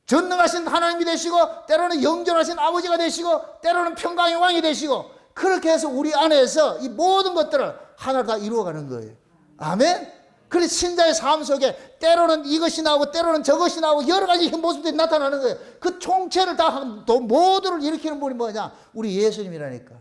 전능하신 하나님이 되시고, 때로는 영존하신 아버지가 되시고, 때로는 평강의 왕이 되시고, 그렇게 해서 우리 안에서 이 모든 것들을 하나 다 이루어가는 거예요. 아멘. 그래서 신자의 삶 속에 때로는 이것이 나오고 때로는 저것이 나오고 여러 가지 모습들이 나타나는 거예요. 그 총체를 다 모두를 일으키는 분이 뭐냐? 우리 예수님이라니까.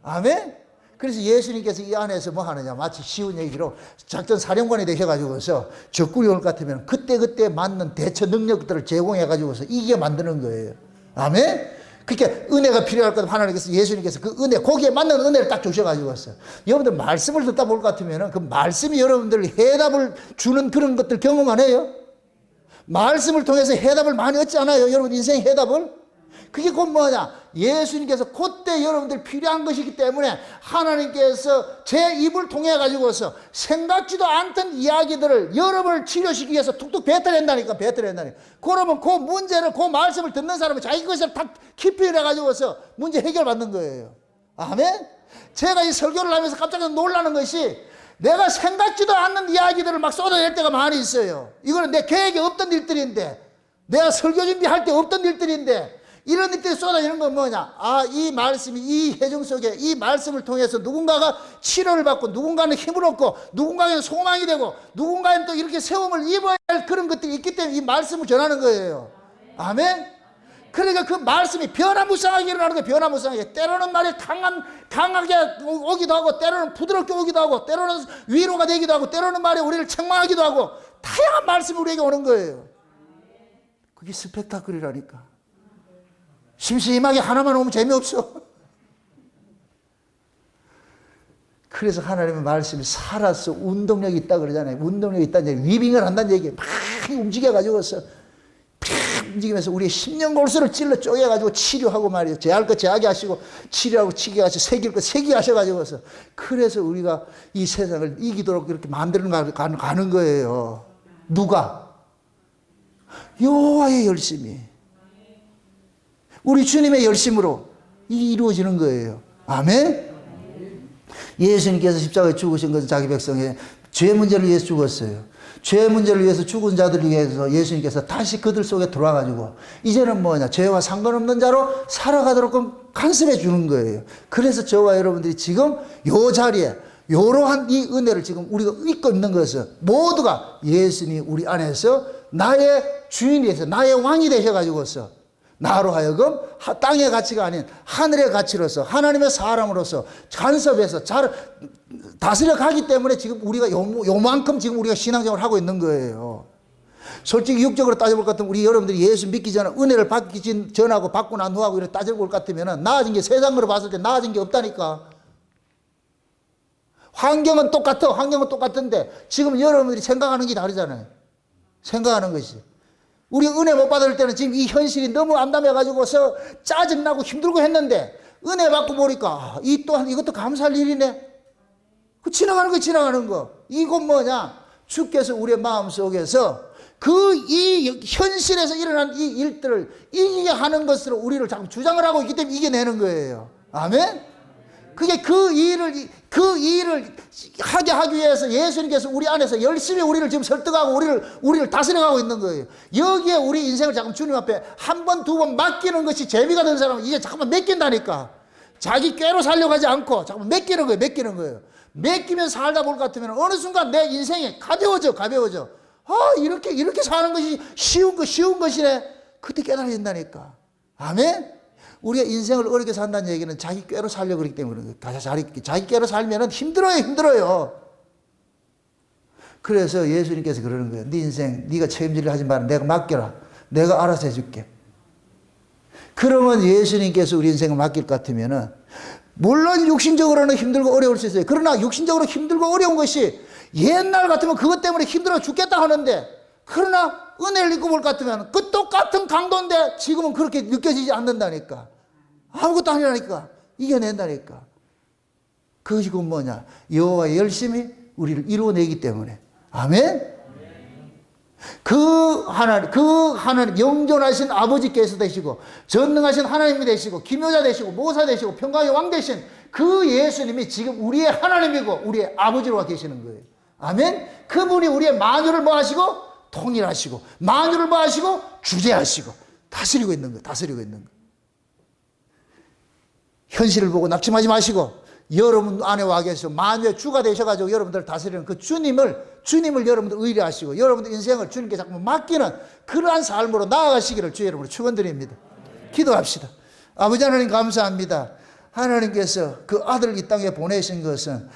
아멘. 그래서 예수님께서 이 안에서 뭐 하느냐? 마치 쉬운 얘기로 작전 사령관이 되셔가지고서 적군이 올 것 같으면 그때그때 맞는 대처 능력들을 제공해가지고서 이기게 만드는 거예요. 아멘. 그렇게 은혜가 필요할 것 하나님께서 예수님께서 그 은혜, 거기에 맞는 은혜를 딱 주셔가지고서 여러분들 말씀을 듣다 볼 것 같으면 그 말씀이 여러분들 해답을 주는 그런 것들 경험 안 해요? 말씀을 통해서 해답을 많이 얻지 않아요? 여러분 인생 해답을? 그게 곧 뭐냐? 예수님께서 그때 여러분들 필요한 것이기 때문에 하나님께서 제 입을 통해 가지고서 생각지도 않던 이야기들을 여러분을 치료시키기 위해서 툭툭 뱉어낸다니까. 그러면 그 문제를, 그 말씀을 듣는 사람은 자기 것을 다 깊이 해가지고서 문제 해결받는 거예요. 아멘? 제가 이 설교를 하면서 깜짝 놀라는 것이 내가 생각지도 않는 이야기들을 막 쏟아낼 때가 많이 있어요. 이거는 내 계획에 없던 일들인데, 내가 설교 준비할 때 없던 일들인데, 이런 일들이 쏟아지는 건 뭐냐? 아, 이 말씀이 이 회중 속에 이 말씀을 통해서 누군가가 치료를 받고, 누군가는 힘을 얻고, 누군가에는 소망이 되고, 누군가는 또 이렇게 세움을 입어야 할 그런 것들이 있기 때문에 이 말씀을 전하는 거예요. 아멘? 그러니까 그 말씀이 변화무쌍하게 일어나는 거예요. 변화무쌍하게. 때로는 말이 강하게 오기도 하고, 때로는 부드럽게 오기도 하고, 때로는 위로가 되기도 하고, 때로는 말이 우리를 책망하기도 하고, 다양한 말씀이 우리에게 오는 거예요. 그게 스펙타클이라니까. 심심하게 하나만 오면 재미없어. 그래서 하나님의 말씀이 살아서 운동력이 있다 그러잖아요. 운동력이 있다는 얘기, 위빙을 한다는 얘기예요. 막 움직여가지고서 움직이면서 우리의 심령골수를 찔러 쪼개가지고 치료하고 말이에요. 제할 것 제하게 하시고, 치료하고 치게 하시고, 새길 것 새기게 하셔가지고서, 그래서 우리가 이 세상을 이기도록 이렇게 만드는 가는 거예요. 누가? 여호와의 열심이, 우리 주님의 열심으로 이루어지는 거예요. 아멘? 예수님께서 십자가에 죽으신 것은 자기 백성의 죄 문제를 위해서 죽었어요. 죄 문제를 위해서 죽은 자들을 위해서 예수님께서 다시 그들 속에 들어와가지고 이제는 뭐냐? 죄와 상관없는 자로 살아가도록 간섭해 주는 거예요. 그래서 저와 여러분들이 지금 요 자리에 이러한 이 은혜를 지금 우리가 입고 있는 것은 모두가 예수님이 우리 안에서 나의 주인이 되셔서 나의 왕이 되셔가지고서 나로 하여금 땅의 가치가 아닌 하늘의 가치로서 하나님의 사람으로서 간섭해서 잘 다스려 가기 때문에 지금 우리가 요만큼 지금 우리가 신앙생활을 하고 있는 거예요. 솔직히 육적으로 따져볼 것 같으면 우리 여러분들이 예수 믿기 전에 은혜를 받기 전하고 받고 난 후하고 이렇게 따져볼 것 같으면 나아진 게 세상으로 봤을 때 나아진 게 없다니까. 환경은 똑같아. 환경은 똑같은데 지금 여러분들이 생각하는 게 다르잖아요. 생각하는 것이. 우리 은혜 못 받을 때는 지금 이 현실이 너무 암담해가지고서 짜증나고 힘들고 했는데 은혜 받고 보니까 이 또한 이것도 감사할 일이네. 그 지나가는 거 지나가는 거. 이건 뭐냐? 주께서 우리의 마음속에서 그 이 현실에서 일어난 이 일들을 이기게 하는 것으로 우리를 자꾸 주장을 하고 있기 때문에 이겨내는 거예요. 아멘? 그게 그 일을 하게 하기 위해서 예수님께서 우리 안에서 열심히 우리를 지금 설득하고 우리를 다스려가고 있는 거예요. 여기에 우리 인생을 자꾸 주님 앞에 한 번, 두 번 맡기는 것이 재미가 되는 사람은 이게 잠깐만 맡긴다니까. 자기 꾀로 살려고 하지 않고 잠깐만 맡기는 거예요. 맡기면 살다 볼 것 같으면 어느 순간 내 인생이 가벼워져. 이렇게 사는 것이 쉬운 것이네. 그때 깨달아진다니까. 아멘? 우리가 인생을 어렵게 산다는 얘기는 자기 꾀로 살려고 그러기 때문에 자기 꾀로 살면 힘들어요. 그래서 예수님께서 그러는 거예요. 네 인생 네가 책임질 하지 마라. 내가 맡겨라. 내가 알아서 해줄게. 그러면 예수님께서 우리 인생을 맡길 것 같으면은 물론 육신적으로는 힘들고 어려울 수 있어요. 그러나 육신적으로 힘들고 어려운 것이 옛날 같으면 그것 때문에 힘들어 죽겠다 하는데, 그러나 은혜를 입고 볼 것 같으면 그 똑같은 강도인데 지금은 그렇게 느껴지지 않는다니까. 아무것도 아니라니까. 이겨낸다니까. 그것이 그 뭐냐? 여호와의 열심히 우리를 이루어내기 때문에. 아멘? 그 하나님, 영존하신 아버지께서 되시고, 전능하신 하나님이 되시고, 기묘자 되시고, 모사 되시고, 평강의 왕 되신 그 예수님이 지금 우리의 하나님이고, 우리의 아버지로 와 계시는 거예요. 아멘? 그분이 우리의 만유를 뭐 하시고? 통일하시고, 만유를 뭐 하시고? 주재하시고, 다스리고 있는 거예요. 다스리고 있는 거예요. 현실을 보고 낙심하지 마시고, 여러분 안에 와 계셔서 만유의 주가 되셔가지고 여러분들을 다스리는 그 주님을 여러분들 의뢰하시고 여러분들 인생을 주님께 자꾸 맡기는 그러한 삶으로 나아가시기를 주의 이름으로 축원드립니다. 기도합시다. 아버지 하나님 감사합니다. 하나님께서 그 아들을 이 땅에 보내신 것은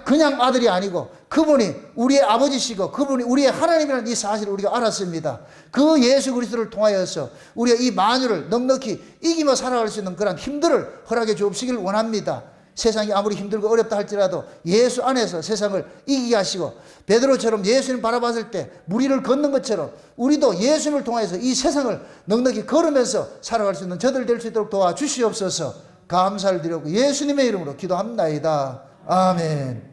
그냥 아들이 아니고 그분이 우리의 아버지시고 그분이 우리의 하나님이라는 이 사실을 우리가 알았습니다. 그 예수 그리스도를 통하여서 우리가 이 만유를 넉넉히 이기며 살아갈 수 있는 그런 힘들을 허락해 주옵시길 원합니다. 세상이 아무리 힘들고 어렵다 할지라도 예수 안에서 세상을 이기게 하시고 베드로처럼 예수님 바라봤을 때 무리를 걷는 것처럼 우리도 예수님을 통해서 이 세상을 넉넉히 걸으면서 살아갈 수 있는 저들 될 수 있도록 도와주시옵소서. 감사를 드리고 예수님의 이름으로 기도합나이다. 아멘.